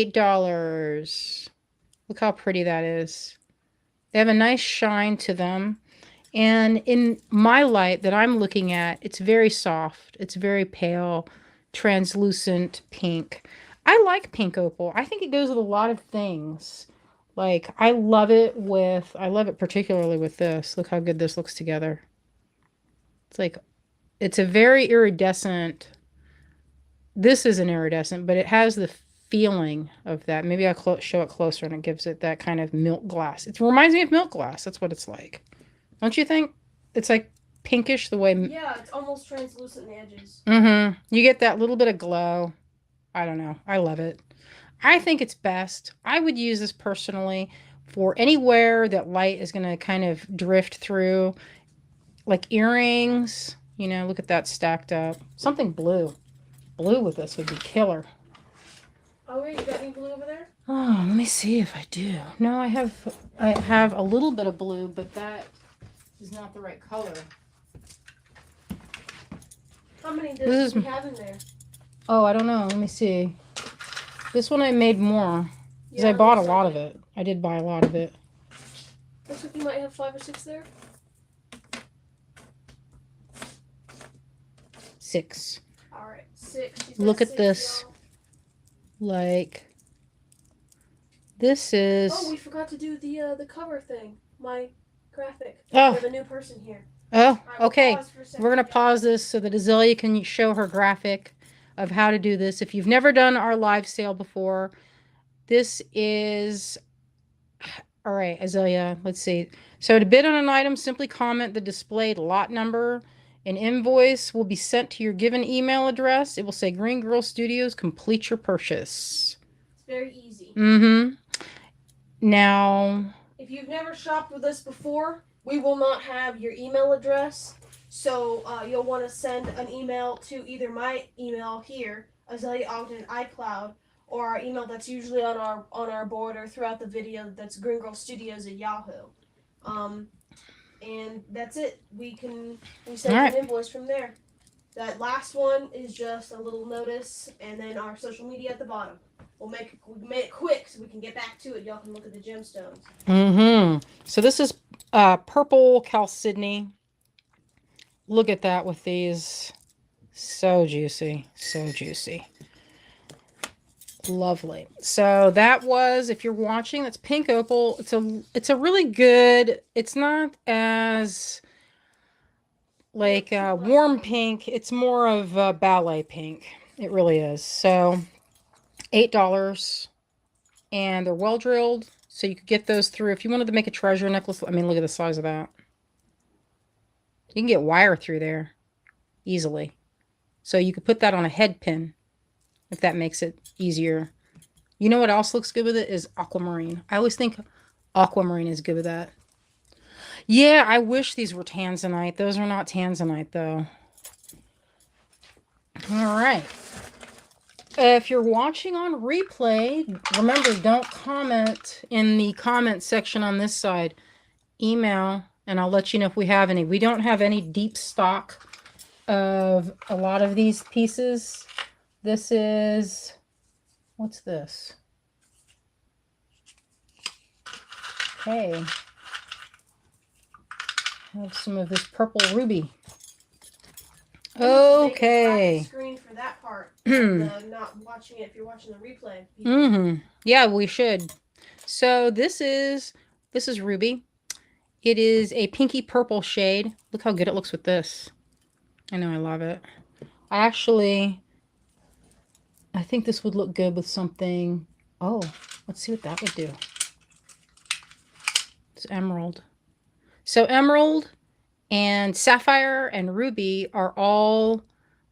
$8. Look how pretty that is. They have a nice shine to them. And in my light that I'm looking at, it's very soft. It's very pale, translucent pink. I like pink opal. I think it goes with a lot of things. Like, I love it particularly with this. Look how good this looks together. It's like, it's a very iridescent. This isn't iridescent, but it has the feeling of that. Maybe I'll show it closer and it gives it that kind of milk glass. It reminds me of milk glass. That's what it's like. Don't you think? It's like pinkish the way. Yeah, it's almost translucent in the edges. Mm-hmm. You get that little bit of glow. I don't know. I love it. I think it's best. I would use this personally for anywhere that light is going to kind of drift through. Like earrings. You know, look at that stacked up. Something blue. Blue with this would be killer. Oh, wait, you got any blue over there? Oh, let me see if I do. No, I have a little bit of blue, but that is not the right color. How many does we have in there? Oh, I don't know. Let me see. This one I made more because Yeah, I bought a lot of it. I did buy a lot of it. Looks like you might have 5 or 6 there. 6. All right, 6. Look at this. Like, this is. Oh, we forgot to do the cover thing. My graphic. Oh. We have a new person here. Oh, right, okay. We're We're going to pause this so that Azalea can show her graphic of how to do this. If you've never done our live sale before, this is... All right, Azalea, let's see. So to bid on an item, simply comment the displayed lot number. An invoice will be sent to your given email address. It will say Greengirlstudios, complete your purchase. It's very easy. Mm-hmm. Now... If you've never shopped with us before, we will not have your email address, so you'll want to send an email to either my email here, Azalea Ogden iCloud, or our email that's usually on our board or throughout the video. That's Greengirlstudios at Yahoo. And that's it. We send an invoice from there. That last one is just a little notice, and then our social media at the bottom. We made it quick so we can get back to it. Y'all can look at the gemstones. Mm-hmm. So this is purple chalcedony. Look at that with these. So juicy. So juicy. Lovely. So that was, if you're watching, that's pink opal. It's a really good, it's not as like warm pink. It's more of ballet pink. It really is. So $8. And they're well drilled, so you could get those through. If you wanted to make a treasure necklace, I mean, look at the size of that. You can get wire through there easily. So you could put that on a head pin, if that makes it easier. You know what else looks good with it is aquamarine. I always think aquamarine is good with that. Yeah, I wish these were tanzanite. Those are not tanzanite, though. All right. If you're watching on replay, remember, don't comment in the comment section on this side. Email, and I'll let you know if we have any. We don't have any deep stock of a lot of these pieces. This is, what's this? Okay. I have some of this purple ruby. Okay. Screen for that part. Not watching it if you're watching the replay. Mm-hmm. Yeah, we should. So this is ruby. It is a pinky purple shade. Look how good it looks with this. I know, I love it. I think this would look good with something. Oh, let's see what that would do. It's emerald. So emerald and sapphire and ruby are all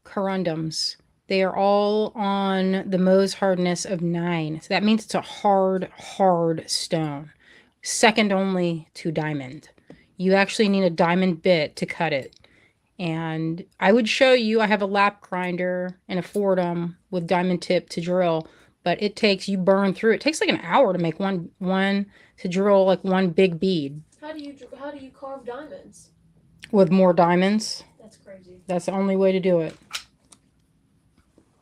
corundums. They are all on the Mohs hardness of 9. So that means it's a hard stone. Second only to diamond. You actually need a diamond bit to cut it. And I would show you, I have a lap grinder and a Fordham with diamond tip to drill. But it takes, you burn through. It takes like an hour to make one to drill like one big bead. How do you carve diamonds? With more diamonds. That's crazy. That's the only way to do it.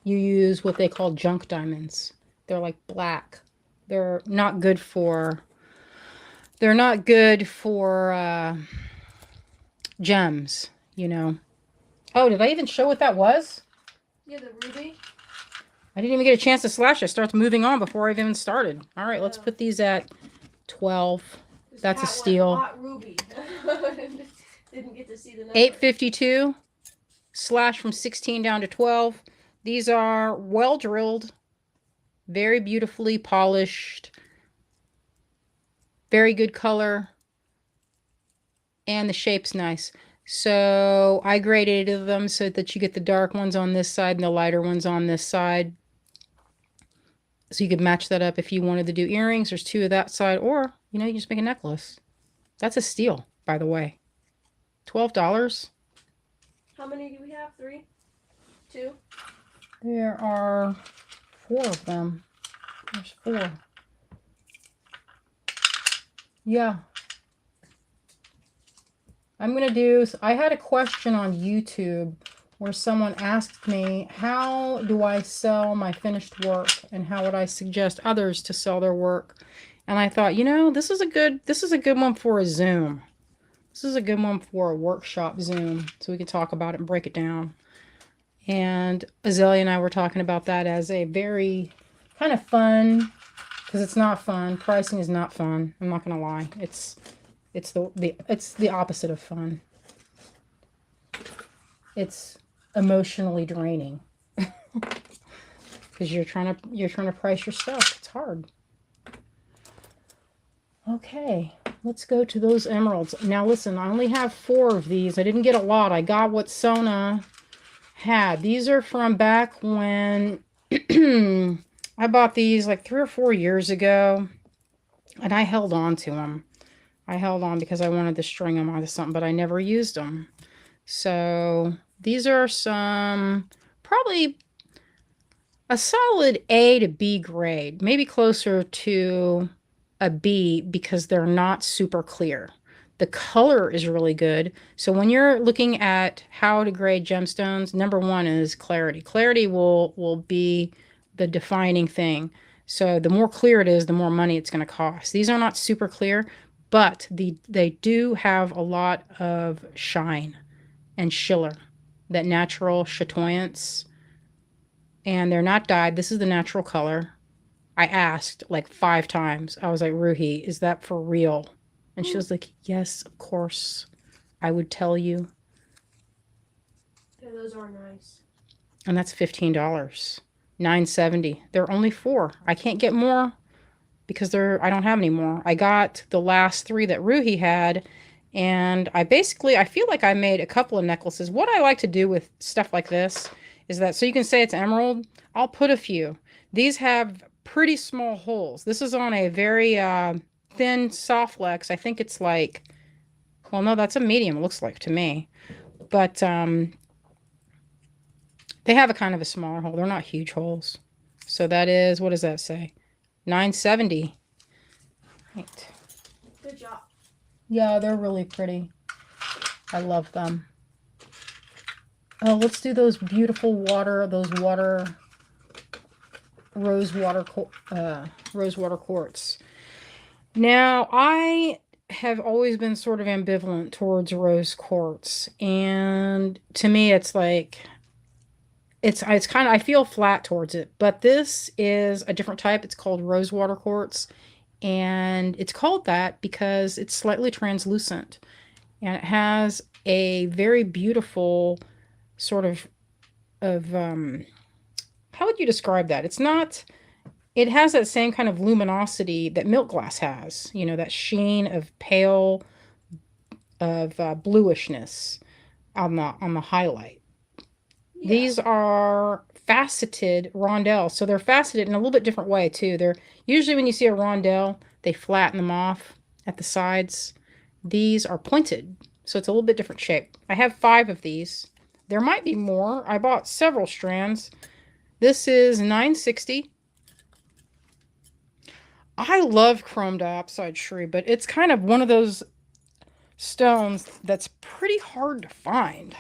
You use what they call junk diamonds. They're like black. They're not good for, they're not good for gems, you know. Oh, did I even show what that was? Yeah, the ruby. I didn't even get a chance to slash it. It starts moving on before I've even started. All right, let's put these at 12. That's a steal. Hot ruby. Didn't get to see the number. 852 slash from 16 down to 12. These are well drilled, very beautifully polished, very good color, and the shape's nice. So I graded them so that you get the dark ones on this side and the lighter ones on this side. So you could match that up if you wanted to do earrings. There's 2 of that side, or, you know, you just make a necklace. That's a steal, by the way. $12. How many do we have? 3? 2? There are 4 of them. There's 4. Yeah. I'm going to do, I had a question on YouTube where someone asked me, how do I sell my finished work and how would I suggest others to sell their work? And I thought, you know, this is a good one for a Zoom. This is a good one for a workshop Zoom, so we could talk about it and break it down. And Azalea and I were talking about that as a very kind of fun, because it's not fun. Pricing is not fun. I'm not gonna lie. It's the opposite of fun. It's emotionally draining because you're trying to price your stuff. It's hard. Okay, let's go to those emeralds. Now listen, I only have 4 of these. I didn't get a lot. I got what Sona had. These are from back when I bought these like 3 or 4 years ago, and I held on to them. I held on because I wanted to string them onto something, but I never used them. So these are some, probably a solid A to B grade, maybe closer to a B because they're not super clear. The color is really good. So when you're looking at how to grade gemstones, number 1 is clarity. Clarity will be the defining thing. So the more clear it is, the more money it's going to cost. These are not super clear, but they do have a lot of shine and shiller, that natural chatoyance. And they're not dyed. This is the natural color. I asked like 5 times. I was like, Ruhi, is that for real? And she was like, yes, of course. I would tell you. Yeah, those are nice. And that's $15. $9.70. There are only 4. I can't get more because I don't have any more. I got the last 3 that Ruhi had. And I feel like I made a couple of necklaces. What I like to do with stuff like this is that, so you can say it's emerald, I'll put a few. These have pretty small holes. This is on a very thin soft flex. I think it's like, well, no, that's a medium, it looks like to me. But they have a kind of a smaller hole. They're not huge holes. So that is, what does that say? $9.70. Right. Good job. Yeah, they're really pretty. I love them. Oh, let's do those beautiful rosewater quartz. Now, I have always been sort of ambivalent towards rose quartz, and to me, it's like it's kind of, I feel flat towards it. But this is a different type. It's called rosewater quartz, and it's called that because it's slightly translucent, and it has a very beautiful sort of how would you describe that? It has that same kind of luminosity that milk glass has, you know, that sheen of pale, of bluishness on the highlight. Yeah. These are faceted rondelles, so they're faceted in a little bit different way too. They're usually, when you see a rondelle, they flatten them off at the sides. These are pointed, so it's a little bit different shape. I have 5 of these. There might be more. I bought several strands. This is $9.60. I love chrome diopside shri, but it's kind of one of those stones that's pretty hard to find.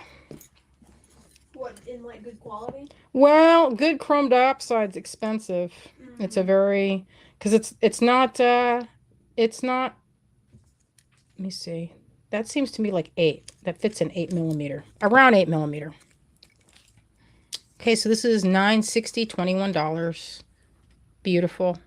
What, in like good quality? Well, good chrome diopside's expensive. It's a very, because it's not, let me see. That seems to me like 8. That fits in 8 millimeter, around 8 millimeter. Okay, so this is $9.60, $21. Beautiful.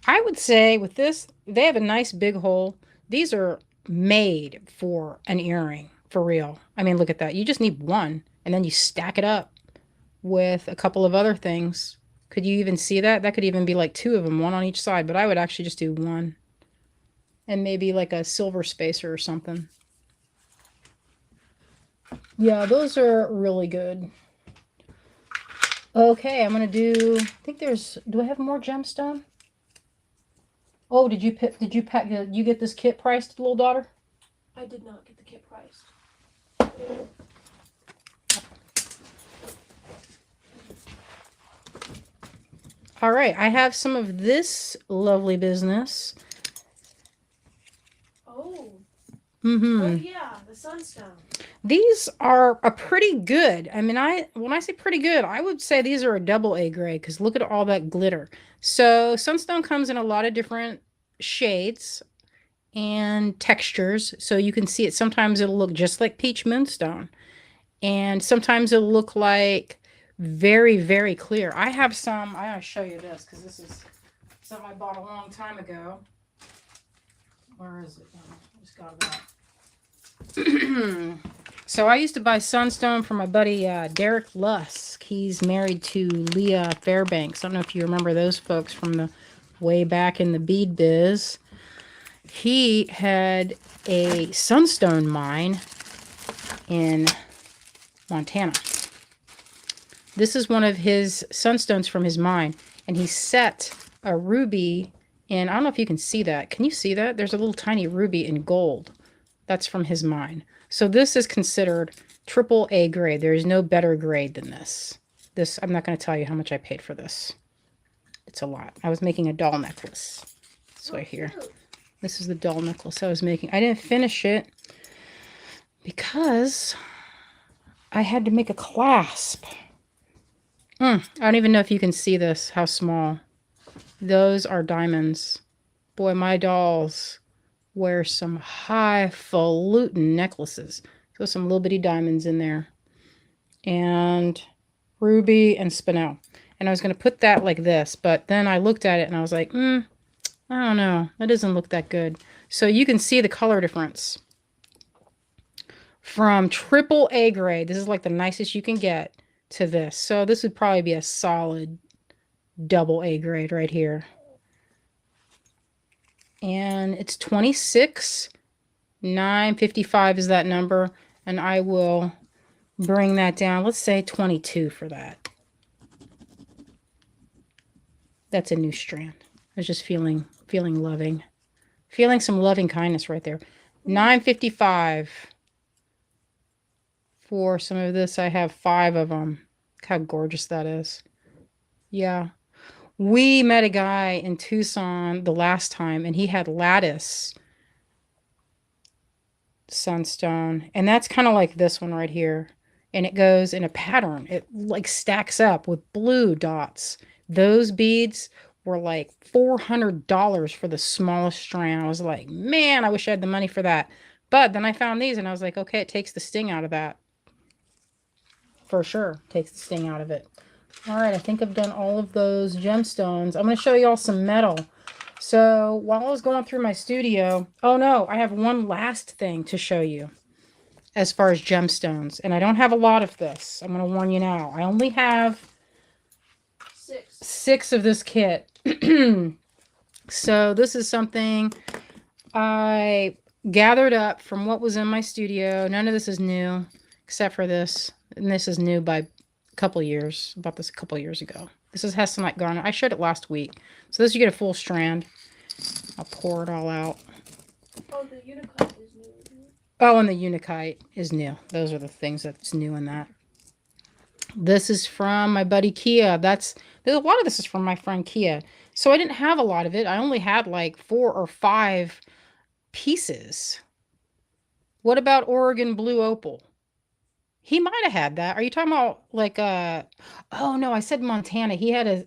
I would say with this, they have a nice big hole. These are made for an earring, for real. I mean, look at that. You just need one, and then you stack it up with a couple of other things. Could you even see that? That could even be like 2 of them, one on each side, but I would actually just do one. And maybe like a silver spacer or something. Yeah, those are really good. Okay, I'm gonna do, I think there's, do I have more gemstone? Oh, did you get this kit priced, little daughter? I did not get the kit priced. All right, I have some of this lovely business. Oh. Mm-hmm. Oh yeah, the sunstone. These are a pretty good. I mean, when I say pretty good, I would say these are a double A grade because look at all that glitter. So sunstone comes in a lot of different shades and textures. So you can see it. Sometimes it'll look just like peach moonstone. And sometimes it'll look like very, very clear. I have some, I want to show you this because this is something I bought a long time ago. Where is it? Oh, I just got it out. So I used to buy sunstone from my buddy Derek Lusk. He's married to Leah Fairbanks. I don't know if you remember those folks from the way back in the bead biz. He had a sunstone mine in Montana. This is one of his sunstones from his mine, and he set a ruby in, I don't know if you can see that. Can you see that? There's a little tiny ruby in gold. That's from his mine. So this is considered triple A grade. There is no better grade than this. This, I'm not going to tell you how much I paid for this. It's a lot. I was making a doll necklace. This way here. This is the doll necklace I was making. I didn't finish it because I had to make a clasp. I don't even know if you can see this, how small. Those are diamonds. Boy, my dolls wear some highfalutin necklaces. So some little bitty diamonds in there. And ruby and spinel. And I was going to put that like this, but then I looked at it and I was like, I don't know. That doesn't look that good. So you can see the color difference. From triple A grade, this is like the nicest you can get, to this. So this would probably be a solid double A grade right here. And it's 26. 955 is that number. And I will bring that down. Let's say 22 for that. That's a new strand. I was just feeling loving. Feeling some loving kindness right there. 955 for some of this. I have 5 of them. Look how gorgeous that is. Yeah. We met a guy in Tucson the last time, and he had lattice sunstone. And that's kind of like this one right here. And it goes in a pattern. It like stacks up with blue dots. Those beads were like $400 for the smallest strand. I was like, man, I wish I had the money for that. But then I found these and I was like, okay, it takes the sting out of that. For sure, takes the sting out of it. All right, I think I've done all of those gemstones. I'm going to show you all some metal. So while I was going through my studio, oh no, I have one last thing to show you as far as gemstones. And I don't have a lot of this. I'm going to warn you now. I only have 6 of this kit. So this is something I gathered up from what was in my studio. None of this is new except for this. And this is new by a couple years. Bought this a couple years ago. This is Hestonite garnet. I showed it last week. So this you get a full strand. I'll pour it all out. Oh, the Unicite is new. Oh, and the Unicite is new. Those are the things that's new in that. This is from my buddy Kia. There's a lot of this is from my friend Kia. So I didn't have a lot of it. I only had like 4 or 5 pieces. What about Oregon Blue Opal? He might have had that. Are you talking about like oh no, I said Montana. He had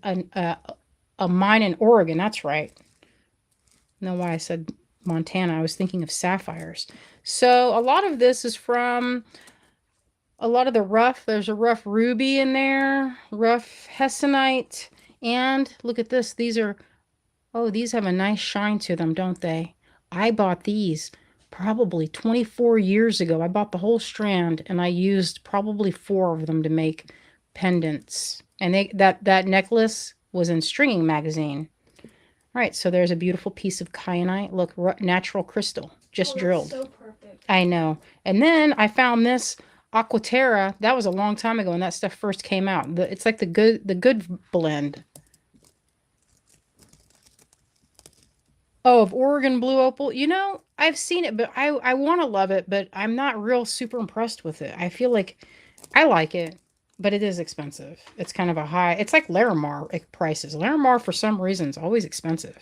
a mine in Oregon. That's right. I don't know why I said Montana. I was thinking of sapphires. So a lot of this is from a lot of the rough. There's a rough ruby in there, rough hessonite. And look at this. These are, oh, these have a nice shine to them, don't they? I bought these probably 24 years ago. I bought the whole strand and I used probably 4 of them to make pendants. And that necklace was in Stringing magazine. All right, so there's a beautiful piece of kyanite. Look, natural crystal, just drilled. So perfect. I know. And then I found this Aquaterra. That was a long time ago when that stuff first came out. It's like the good blend. Oh, of Oregon Blue Opal. You know, I've seen it, but I want to love it, but I'm not real super impressed with it. I feel like I like it, but it is expensive. It's kind of a high. It's like Larimar prices. Larimar, for some reason, is always expensive.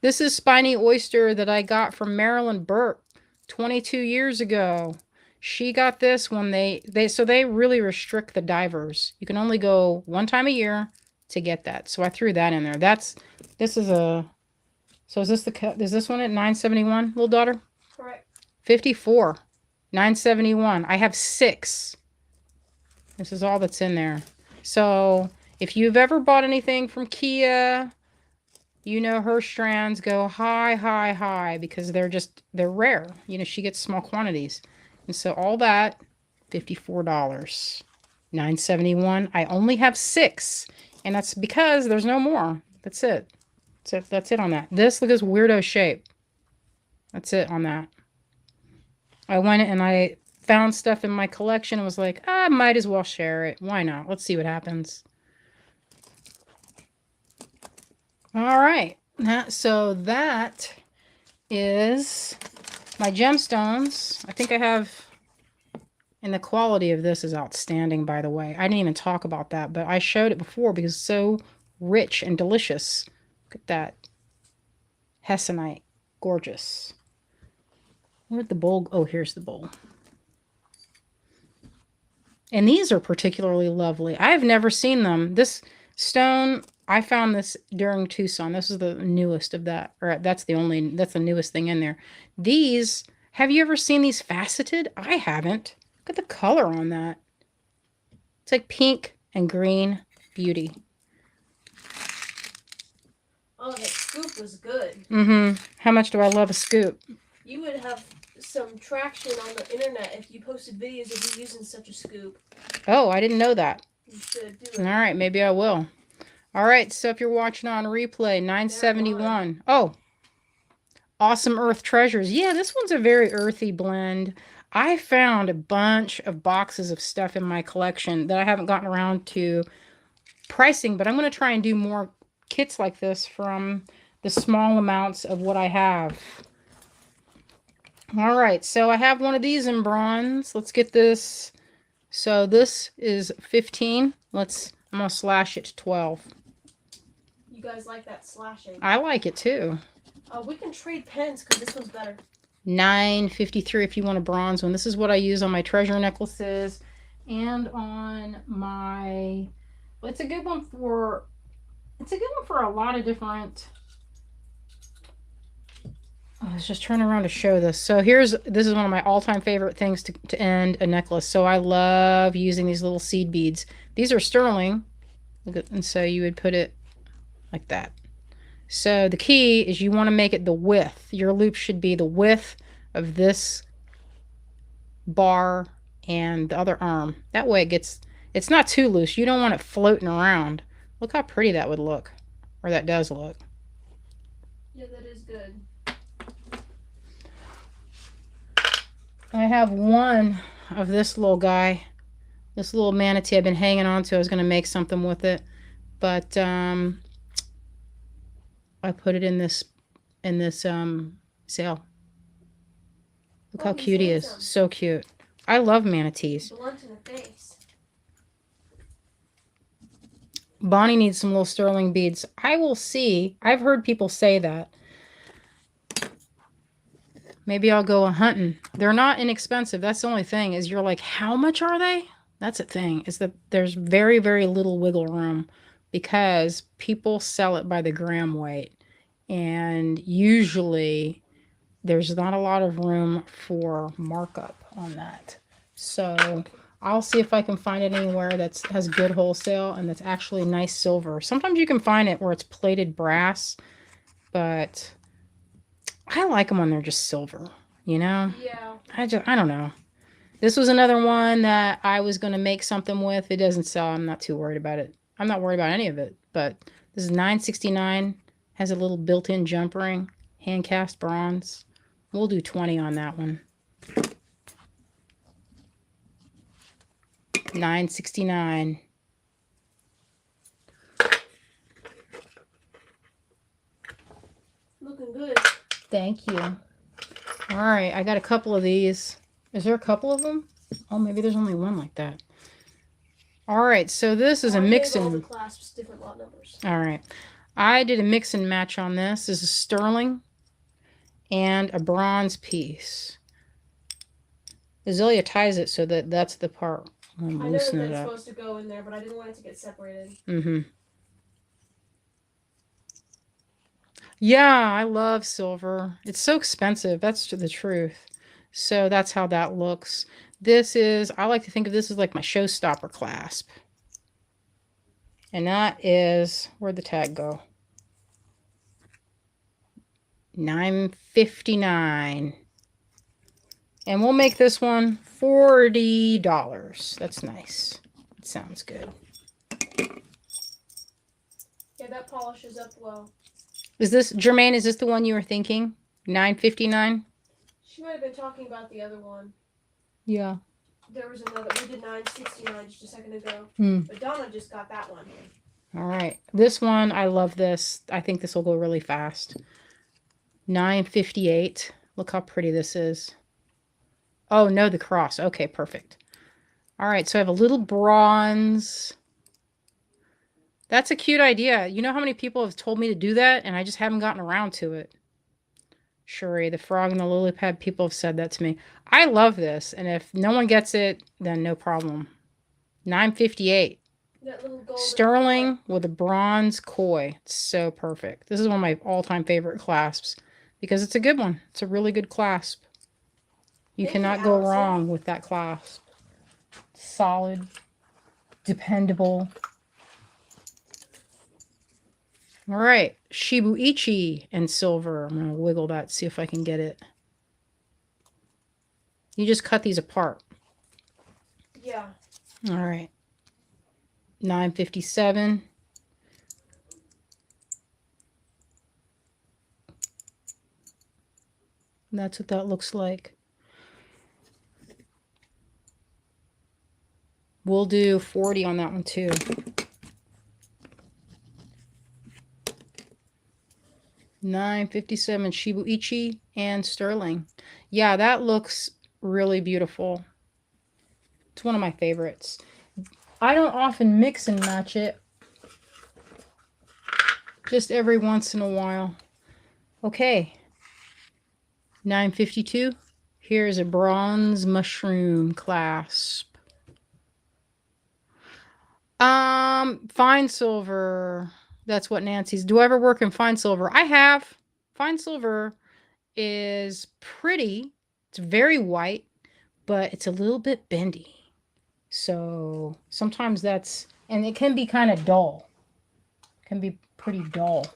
This is Spiny Oyster that I got from Marilyn Burke 22 years ago. She got this when they really restrict the divers. You can only go 1 time a year to get that. So I threw that in there. So is this one at $9.71, little daughter? Correct. 54. $9.71. I have 6. This is all that's in there. So if you've ever bought anything from Kia, you know her strands go high, high, high because they're rare. You know, she gets small quantities. And so all that, $54. $9.71. I only have 6. And that's because there's no more. That's it. That's it on that. Look at this weirdo shape. That's it on that. I went and I found stuff in my collection and was like, I might as well share it. Why not? Let's see what happens. All right. So that is my gemstones. I think I have, and the quality of this is outstanding, by the way. I didn't even talk about that, but I showed it before because it's so rich and delicious. Look at that. Hessonite. Gorgeous. Where'd the bowl? Oh, here's the bowl. And these are particularly lovely. I've never seen them. This stone, I found this during Tucson. This is the newest of that. Or that's the newest thing in there. These, have you ever seen these faceted? I haven't. Look at the color on that. It's like pink and green beauty. Oh, that scoop was good. Mm-hmm. How much do I love a scoop? You would have some traction on the internet if you posted videos of you using such a scoop. Oh, I didn't know that. You should do it. All right, maybe I will. All right, so if you're watching on replay, $9.71. Oh, Awesome Earth Treasures. Yeah, this one's a very earthy blend. I found a bunch of boxes of stuff in my collection that I haven't gotten around to pricing, but I'm going to try and do more kits like this from the small amounts of what I have. All right, so I have one of these in bronze. Let's get this. So this is 15. I'm going to slash it to 12. You guys like that slashing? I like it too. We can trade pens because this one's better. $9.53 if you want a bronze one. This is what I use on my treasure necklaces and on my, well, it's a good one for a lot of different. I was just turning around to show this. So this is one of my all-time favorite things to end a necklace. So I love using these little seed beads. These are sterling. And so you would put it like that. So the key is you want to make it the width. Your loop should be the width of this bar and the other arm. That way it's not too loose. You don't want it floating around. Look how pretty that would look. Or that does look. Yeah, that is good. I have one of this little guy. This little manatee I've been hanging on to. I was going to make something with it. But I put it in this sale. Look how cute he is. So cute. I love manatees. Blunt in the face. Bonnie needs some little sterling beads. I will see. I've heard people say that. Maybe I'll go hunting. They're not inexpensive. That's the only thing is you're like, how much are they? That's the thing is that there's very, very little wiggle room because people sell it by the gram weight. And usually there's not a lot of room for markup on that. So I'll see if I can find it anywhere that has good wholesale and that's actually nice silver. Sometimes you can find it where it's plated brass, but I like them when they're just silver, you know? Yeah. I don't know. This was another one that I was going to make something with. It doesn't sell. I'm not too worried about it. I'm not worried about any of it, but this is $9.69. Has a little built-in jump ring, hand cast bronze. We'll do 20 on that one. $9.69. Looking good. Thank you. All right, I got a couple of these. Is there a couple of them? Oh, maybe there's only one like that. All right, so this is a mix all the and clasps, different lot numbers. all right. I did a mix and match on this. This is sterling and a bronze piece. Azalea ties it so that that's the part. I'm I know loosen that it it's up. supposed to go in there, but I didn't want it to get separated. Mm-hmm. Yeah, I love silver. It's so expensive. That's the truth. So that's how that looks. This is, I like to think of this as like my showstopper clasp. And that is, where'd the tag go? $9.59. And we'll make this one $40. That's nice. It sounds good. Yeah, that polishes up well. Is this, Jermaine, is this the one you were thinking? $9.59? She might have been talking about the other one. Yeah. There was another. We did $9.69 just a second ago. But Donna just got that one. All right. This one, I love this. I think this will go really fast. $9.58. Look how pretty this is. Oh, no, the cross. Okay, perfect. All right, so I have a little bronze. That's a cute idea. You know how many people have told me to do that, and I just haven't gotten around to it. Shuri, the frog and the lily pad, people have said that to me. I love this, and if no one gets it, then no problem. $9.58. That little golden Sterling with a bronze koi. It's so perfect. This is one of my all-time favorite clasps because it's a good one. It's a really good clasp. You cannot go wrong with that clasp. Solid, dependable. All right, Shibuichi and silver. I'm going to wiggle that, see if I can get it. You just cut these apart. Yeah. All right. $9.57. That's what that looks like. We'll do 40 on that one too. $9.57 Shibuichi and sterling. Yeah, that looks really beautiful. It's one of my favorites. I don't often mix and match it. Just every once in a while. Okay. $9.52. Here's a bronze mushroom clasp. Fine silver. That's what Nancy's. Do I ever work in fine silver? I have. Fine silver is pretty. It's very white, but it's a little bit bendy. So sometimes that's, and it can be kind of dull. It can be pretty dull.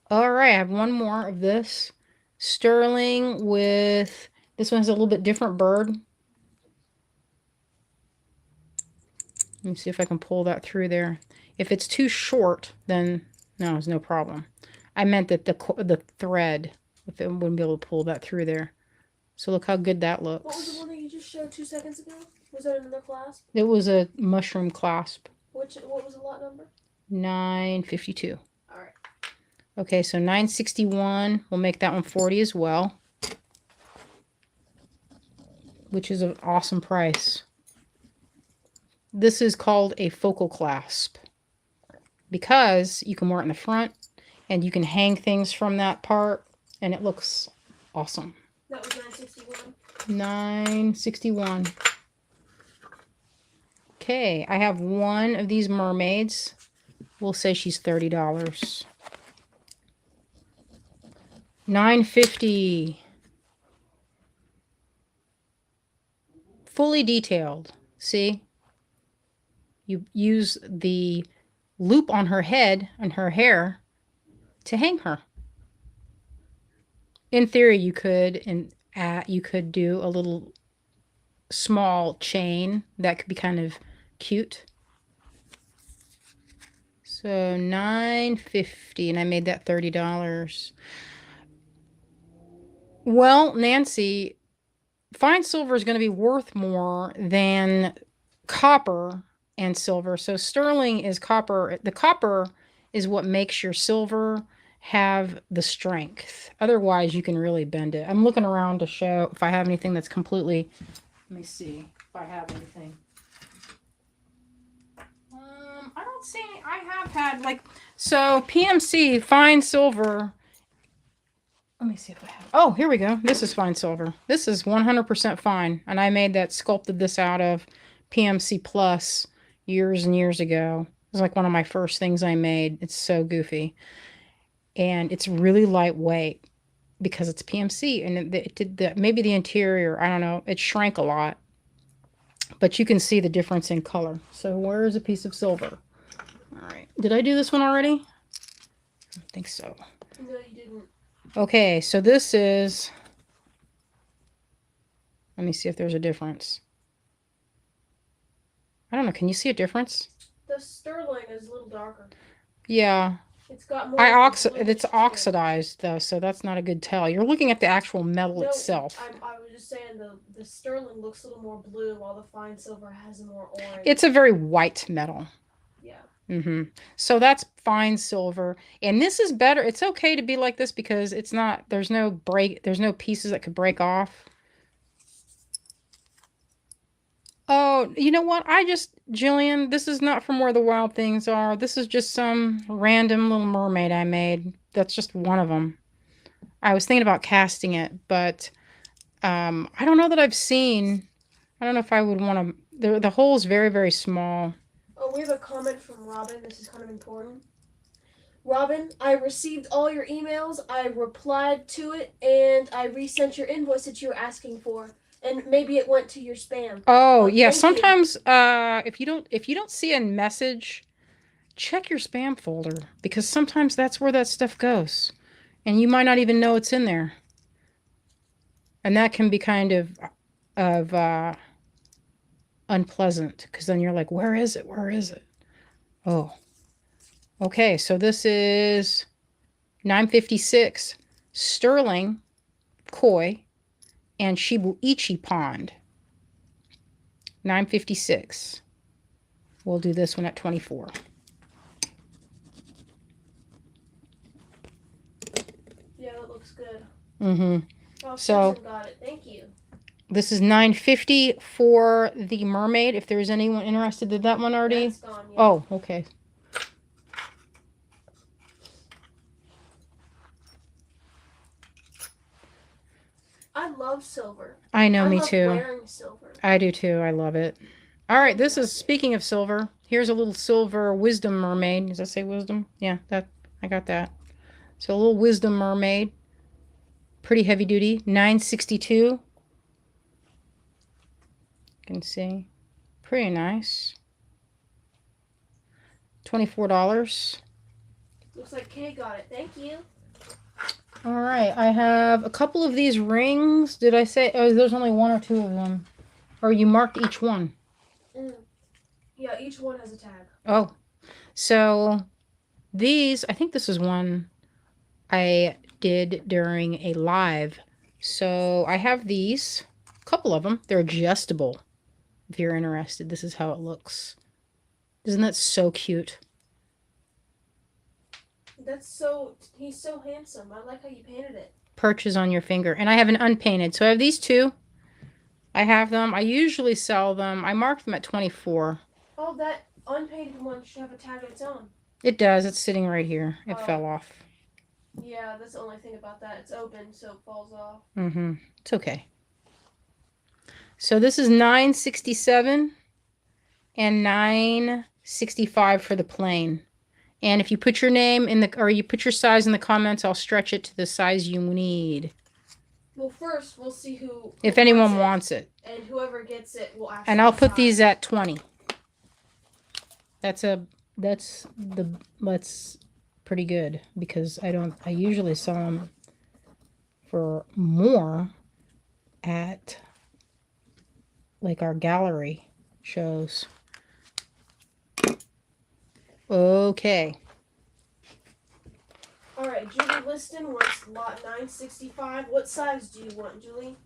All right, I have one more of this. Sterling with, this one has a little bit different bird. Let me see if I can pull that through there. If it's too short, then no, it's no problem. I meant that the thread, if it wouldn't be able to pull that through there. So look how good that looks. What was the one that you just showed 2 seconds ago? Was that another clasp? It was a mushroom clasp. What was the lot number? $9.52. All right. Okay, so $9.61. We'll make that one 40 as well, which is an awesome price. This is called a focal clasp because you can wear it in the front and you can hang things from that part and it looks awesome. That was $9.61. $9.61. Okay, I have one of these mermaids. We'll say she's $30. $9.50. Fully detailed. See? You use the loop on her head and her hair to hang her. In theory, you could do a little small chain that could be kind of cute. So $9.50, and I made that $30. Well, Nancy, fine silver is going to be worth more than copper and silver. So sterling is copper. The copper is what makes your silver have the strength. Otherwise, you can really bend it. I'm looking around to show if I have anything that's completely... Let me see if I have anything. I don't see any. I have had, like... So, PMC, fine silver... Let me see if I have... Oh, here we go. This is fine silver. This is 100% fine. And I made that, sculpted this out of PMC Plus years and years ago. It was like one of my first things I made. It's so goofy. And it's really lightweight because it's PMC. And it did the, maybe the interior, I don't know, it shrank a lot. But you can see the difference in color. So where is a piece of silver? All right. Did I do this one already? I don't think so. No, you didn't. Okay, so this is... Let me see if there's a difference. I don't know. Can you see a difference? The sterling is a little darker. Yeah. It's got more... It's oxidized, though, so that's not a good tell. You're looking at the actual metal itself. I was just saying the sterling looks a little more blue, while the fine silver has a more orange. It's a very white metal. Yeah. So that's fine silver. And this is better. It's okay to be like this because it's not... There's no pieces that could break off. Oh, you know what? Jillian, this is not from Where the Wild Things Are. This is just some random little mermaid I made. That's just one of them. I was thinking about casting it, but I don't know that I've seen... I don't know if I would want to... The hole is very, very small. Oh, we have a comment from Robin. This is kind of important. Robin, I received all your emails. I replied to it, and I resent your invoice that you were asking for. And maybe it went to your spam. Oh, yeah. Sometimes if you don't see a message, check your spam folder because sometimes that's where that stuff goes. And you might not even know it's in there. And that can be kind of unpleasant because then you're like, where is it? Where is it? Oh. Okay, so this is $9.56 sterling koi and Shibuichi pond. $9.56. We'll do this one at $24. Yeah, that looks good. Mm-hmm. Oh, so got it. Thank you. This is $9.50 for the mermaid. If there's anyone interested, did that one already? That's gone, yeah. Oh, okay. I love silver. I know, me too. I love wearing silver. I do too. I love it. All right, this is, speaking of silver, here's a little silver wisdom mermaid. Does that say wisdom? Yeah, I got that. So a little wisdom mermaid. Pretty heavy duty. $9.62. You can see. Pretty nice. $24. Looks like Kay got it. Thank you. All right, I have a couple of these rings. Did I say? Oh, there's only one or two of them. Or you marked each one. Yeah, each one has a tag. Oh, so these, I think this is one I did during a live. So I have these, a couple of them. They're adjustable. If you're interested, this is how it looks. Isn't that so cute? He's so handsome. I like how you painted it. Perches on your finger. And I have an unpainted. So I have these two. I have them. I usually sell them. I marked them at $24. Oh, that unpainted one should have a tag of its own. It does. It's sitting right here. It fell off. Yeah, that's the only thing about that. It's open, so it falls off. It's okay. So this is $9.67 and $9.65 for the plain. And if you put your name in the, or you put your size in the comments, I'll stretch it to the size you need. Well, first we'll see who If anyone wants it. And whoever gets it will actually. And I'll put these at 20. That's pretty good because I usually sell them for more at like our gallery shows. Okay. All right, Julie Liston wants lot 965. What size do you want, Julie?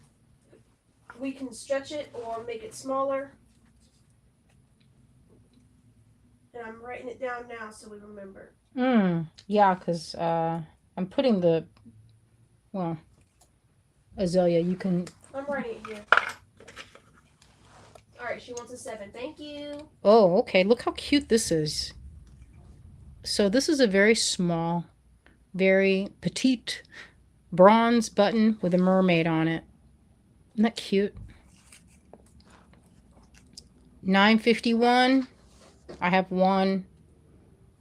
We can stretch it or make it smaller. And I'm writing it down now so we remember. Yeah, because I'm putting the, well, Azalea, you can. I'm writing it here. All right, she wants a 7. Thank you. Oh, okay. Look how cute this is. So this is a very small, very petite bronze button with a mermaid on it. Isn't that cute? $9.51. I have one.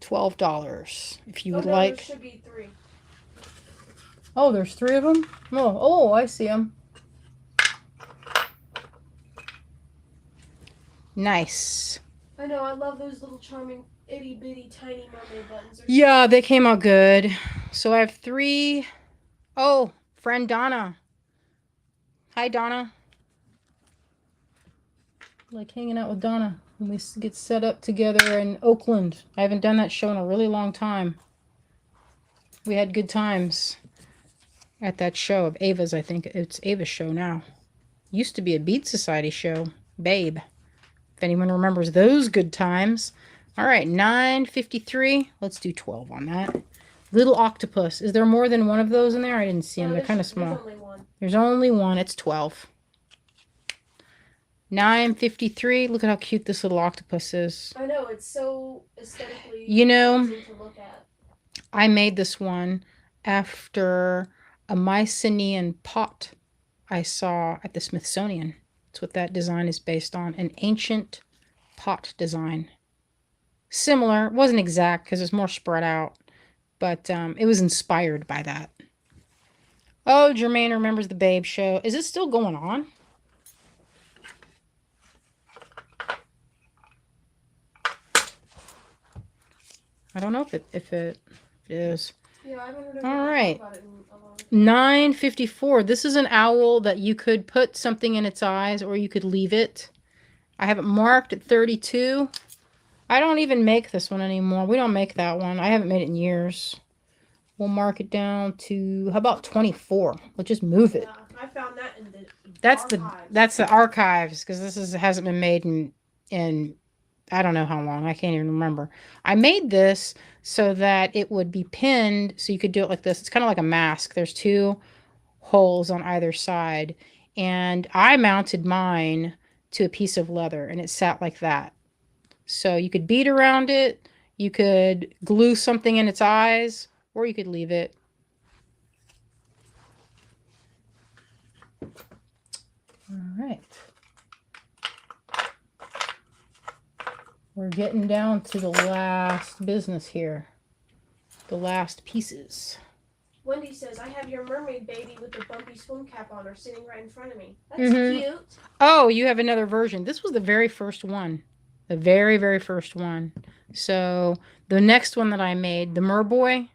$12 if you would like. There should be 3. Oh, there's 3 of them? Oh, I see them. Nice. I know, I love those little charming itty bitty tiny mermaid buttons. Yeah, they came out good. So I have 3. Oh, friend Donna. Hi, Donna. Like hanging out with Donna when we get set up together in Oakland. I haven't done that show in a really long time. We had good times at that show of Ava's. I think it's Ava's show now. Used to be a Beat Society show. Babe. If anyone remembers those good times. All right, $9.53. Let's do 12 on that. Little octopus. Is there more than one of those in there? I didn't see them. They're kind of small. There's only one. There's only one. It's 12. $9.53. Look at how cute this little octopus is. I know, it's so aesthetically pleasing to look at. I made this one after a Mycenaean pot I saw at the Smithsonian. That's what that design is based on. An ancient pot design. Similar. It wasn't exact because it's more spread out. But it was inspired by that. Oh, Jermaine remembers the Babe show. Is it still going on? I don't know if it is. Yeah, I haven't heard All right. about it in a long time. $9.54. This is an owl that you could put something in its eyes or you could leave it. I have it marked at 32. I don't even make this one anymore. We don't make that one. I haven't made it in years. We'll mark it down to, how about 24? We'll just move it. Yeah, I found that in the archives. That's the archives because this hasn't been made in I don't know how long. I can't even remember. I made this so that it would be pinned so you could do it like this. It's kind of like a mask. There's 2 holes on either side. And I mounted mine to a piece of leather and it sat like that. So you could bead around it. You could glue something in its eyes or you could leave it. All right. We're getting down to the last business here. The last pieces. Wendy says, I have your mermaid baby with the bumpy swim cap on her sitting right in front of me. That's cute. Oh, you have another version. This was the very first one. The very, very first one. So the next one that I made, the Merboy,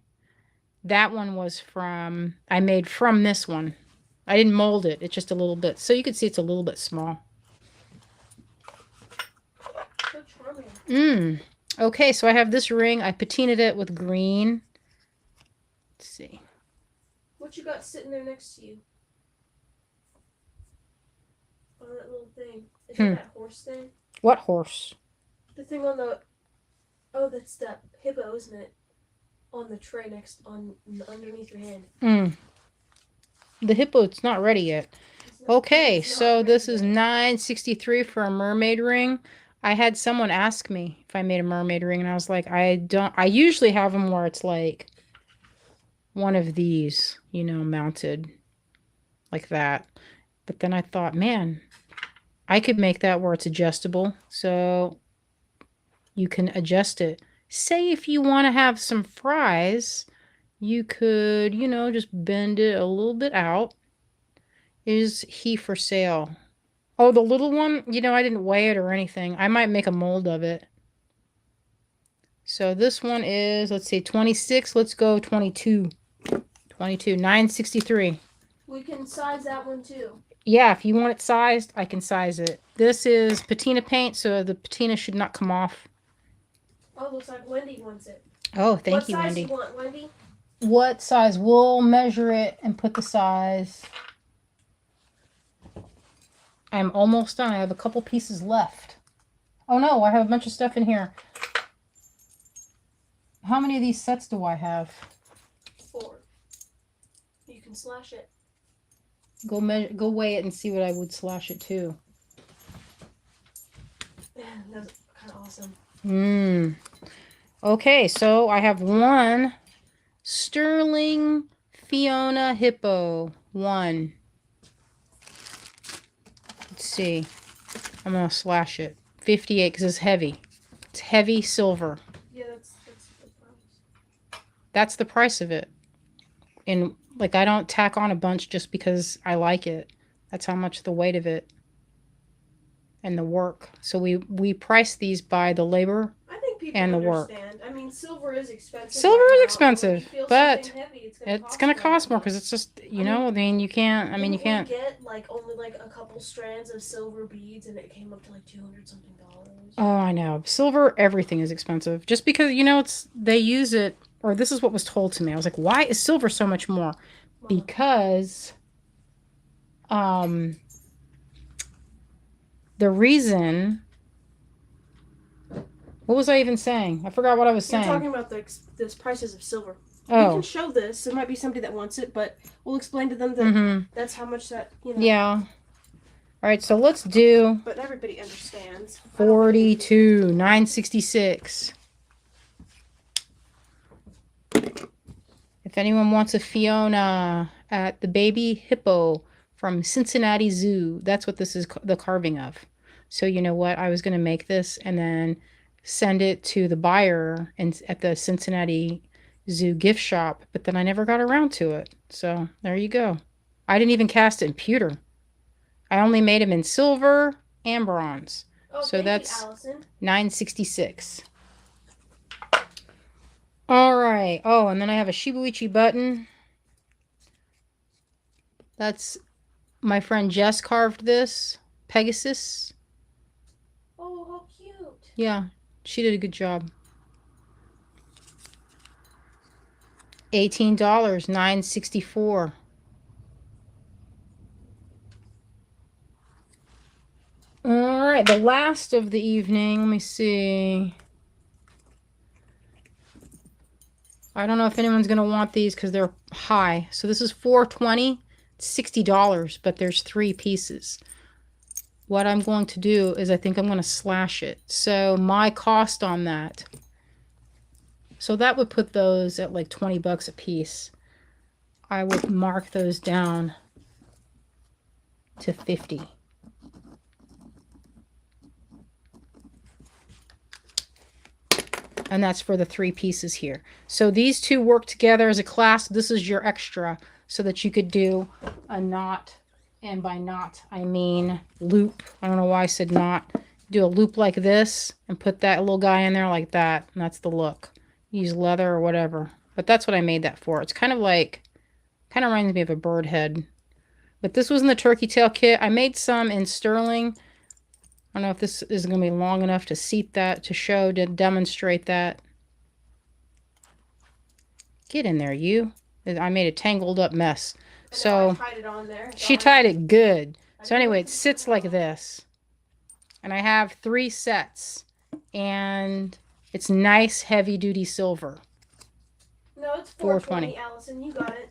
that one was I made from this one. I didn't mold it. It's just a little bit. So you can see it's a little bit small. Okay, so I have this ring. I patinaed it with green. Let's see. What you got sitting there next to you? On that little thing. Is it that horse thing? What horse? The thing on the... Oh, that's that hippo, isn't it? On the tray underneath your hand. The hippo, it's not ready yet. Okay, so this is $9.63 for a mermaid ring. I had someone ask me if I made a mermaid ring, and I was like, I usually have them where it's like one of these, mounted like that. But then I thought, man, I could make that where it's adjustable. So you can adjust it. Say if you want to have some fries, you could, you know, just bend it a little bit out. Is he for sale? Oh, the little one? You know, I didn't weigh it or anything. I might make a mold of it. So this one is, let's see, 26. Let's go 22. 22, 963. We can size that one too. Yeah, if you want it sized, I can size it. This is patina paint, so the patina should not come off. Oh, looks like Wendy wants it. Oh, thank you, Wendy. What size do you want, Wendy? What size? We'll measure it and put the size. I'm almost done. I have a couple pieces left. Oh no, I have a bunch of stuff in here. How many of these sets do I have? 4. You can slash it. Go measure, go weigh it and see what I would slash it to. That's kind of awesome. Okay, so I have one Sterling Fiona Hippo. 1. Let's see. I'm going to slash it. 58 because it's heavy. It's heavy silver. Yeah, that's the price. That's the price of it. And like I don't tack on a bunch just because I like it. That's how much the weight of it and the work. So we price these by the labor People and the understand. work. I mean, silver is expensive. Silver is expensive, but heavy, it's gonna cost more because it's just I mean you can't. I mean you can't get like only like a couple strands of silver beads, and it came up to like $200 something. Oh, I know. Silver, everything is expensive. Just because it's they use it, or this is what was told to me. I was like, why is silver so much more? Because, the reason. What was I even saying? I forgot what I was saying. You're talking about the prices of silver. Oh. We can show this. There might be somebody that wants it, but we'll explain to them that that's how much that, Yeah. All right, so let's do... But everybody understands. 42, 966. If anyone wants a Fiona at the Baby Hippo from Cincinnati Zoo, that's what this is the carving of. So you know what? I was going to make this and then send it to the buyer and at the Cincinnati Zoo gift shop, but then I never got around to it. So there you go. I didn't even cast it in pewter. I only made them in silver and bronze. Oh, so that's you, $9.66. All right. Oh, and then I have a Shibuichi button. That's my friend Jess carved this. Pegasus. Oh, how cute. Yeah, she did a good job. $18, $9.64. All right, the last of the evening. Let me see. I don't know if anyone's going to want these because they're high. So this is $4.20, $60, but there's 3 pieces. What I'm going to do is I think I'm going to slash it. So my cost on that. So that would put those at like 20 bucks a piece. I would mark those down to 50. And that's for the 3 pieces here. So these 2 work together as a clasp. This is your extra so that you could do a knot. And by knot, I mean loop. I don't know why I said knot. Do a loop like this and put that little guy in there like that. And that's the look. Use leather or whatever. But that's what I made that for. It's kind of reminds me of a bird head. But this was in the turkey tail kit. I made some in sterling. I don't know if this is going to be long enough to seat that, to show, to demonstrate that. Get in there, you. I made a tangled up mess. So she tied it good. So anyway, it sits like this. And I have 3 sets. And it's nice heavy duty silver. No, it's $4.20, Allison. You got it.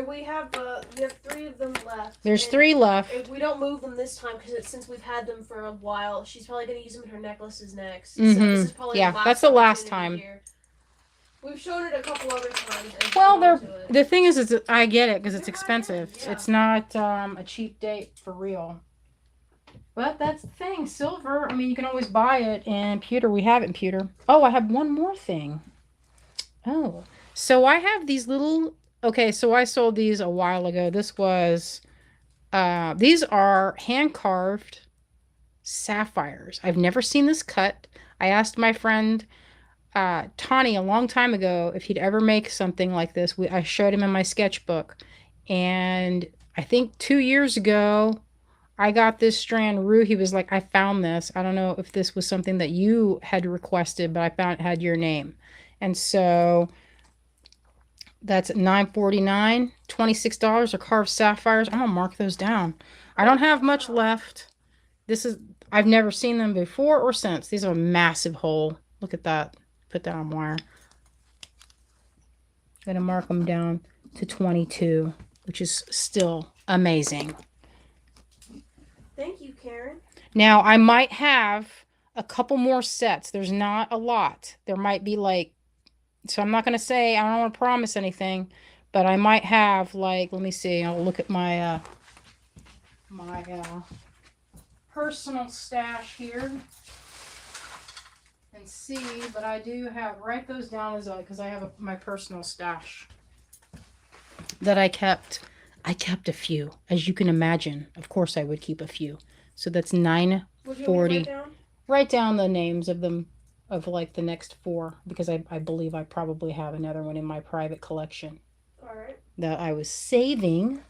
We have 3 of them left. There's 3 left. If we don't move them this time, because since we've had them for a while, she's probably going to use them in her necklaces next. Mm-hmm. So this is probably that's the last time. We've shown it a couple other times. Well, the thing is I get it because it's expensive. Yeah. It's not a cheap date for real. But that's the thing. Silver, I mean, you can always buy it in pewter. We have it in pewter. Oh, I have one more thing. Oh, so I have these little, okay, so I sold these a while ago. These are hand carved sapphires. I've never seen this cut. I asked my friend Tawny a long time ago if he'd ever make something like this. I showed him in my sketchbook. And I think 2 years ago, I got this strand Rue. He was like, I found this. I don't know if this was something that you had requested, but I found it had your name. And so that's $9.49, $26 are carved sapphires. I'm gonna mark those down. I don't have much left. I've never seen them before or since. These are a massive hole. Look at that. Put that on wire. I'm gonna mark them down to 22, which is still amazing. Thank you, Karen. Now, I might have a couple more sets. There's not a lot. There might be like, so I'm not going to say, I don't want to promise anything, but I might have like, let me see. I'll look at my personal stash here and see, but I do have, write those down as because I have my personal stash that I kept. I kept a few, as you can imagine. Of course, I would keep a few. So that's 940. Write down the names of them, of like the next 4, because I believe I probably have another one in my private collection. All right. That I was saving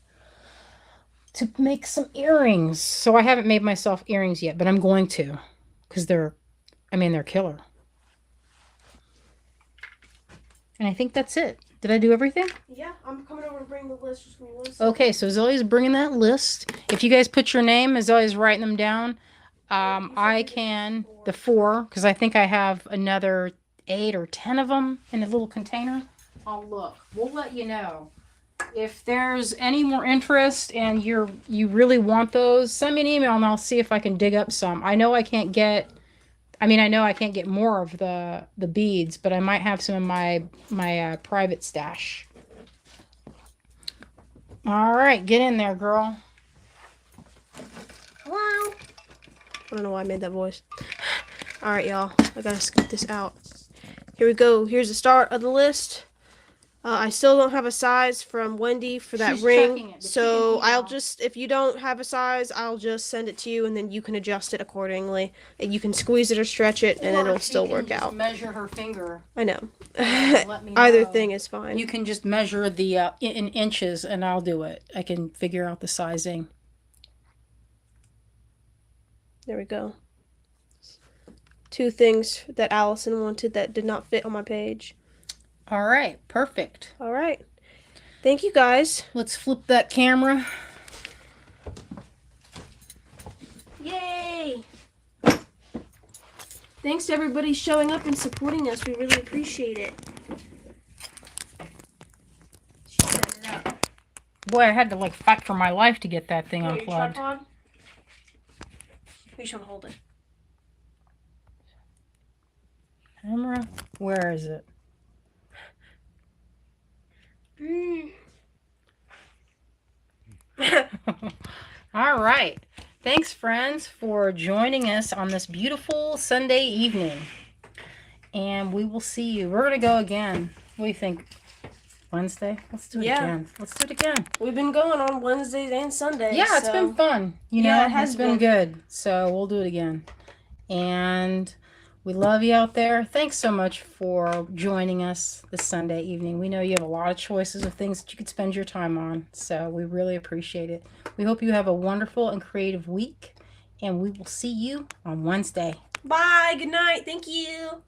to make some earrings. So I haven't made myself earrings yet, but I'm going to, because they're killer. And I think that's it. Did I do everything? Yeah, I'm coming over and bring the list. Just give me 1 second. Okay, so Zoe's bringing that list. If you guys put your name, Zoe's writing them down. I can, the 4, because I think I have another 8 or 10 of them in a little container. I'll look. We'll let you know. If there's any more interest and you really want those, send me an email and I'll see if I can dig up some. I know I can't get more of the beads, but I might have some in my private stash. All right, get in there, girl. Hello. I don't know why I made that voice. All right, y'all. I gotta scoop this out. Here we go. Here's the start of the list. I still don't have a size from Wendy for that ring. So I'll just, if you don't have a size, I'll just send it to you and then you can adjust it accordingly. And you can squeeze it or stretch it and it'll still work out. Measure her finger. I know. Let me know. Either thing is fine. You can just measure the in inches and I'll do it. I can figure out the sizing. There we go. 2 things that Allison wanted that did not fit on my page. All right, perfect. All right. Thank you, guys. Let's flip that camera. Yay! Thanks to everybody showing up and supporting us. We really appreciate it. She set it up. Boy, I had to like fight for my life to get that thing Your unplugged. tripod? You just want to hold it. Camera? Where is it? All right. Thanks, friends, for joining us on this beautiful Sunday evening. And we will see you. We're going to go again. What do you think? Wednesday? Let's do it again. Let's do it again. We've been going on Wednesdays and Sundays. Yeah, it's been fun. You know, yeah, it has been good. So we'll do it again. And we love you out there. Thanks so much for joining us this Sunday evening. We know you have a lot of choices of things that you could spend your time on. So we really appreciate it. We hope you have a wonderful and creative week. And we will see you on Wednesday. Bye. Good night. Thank you.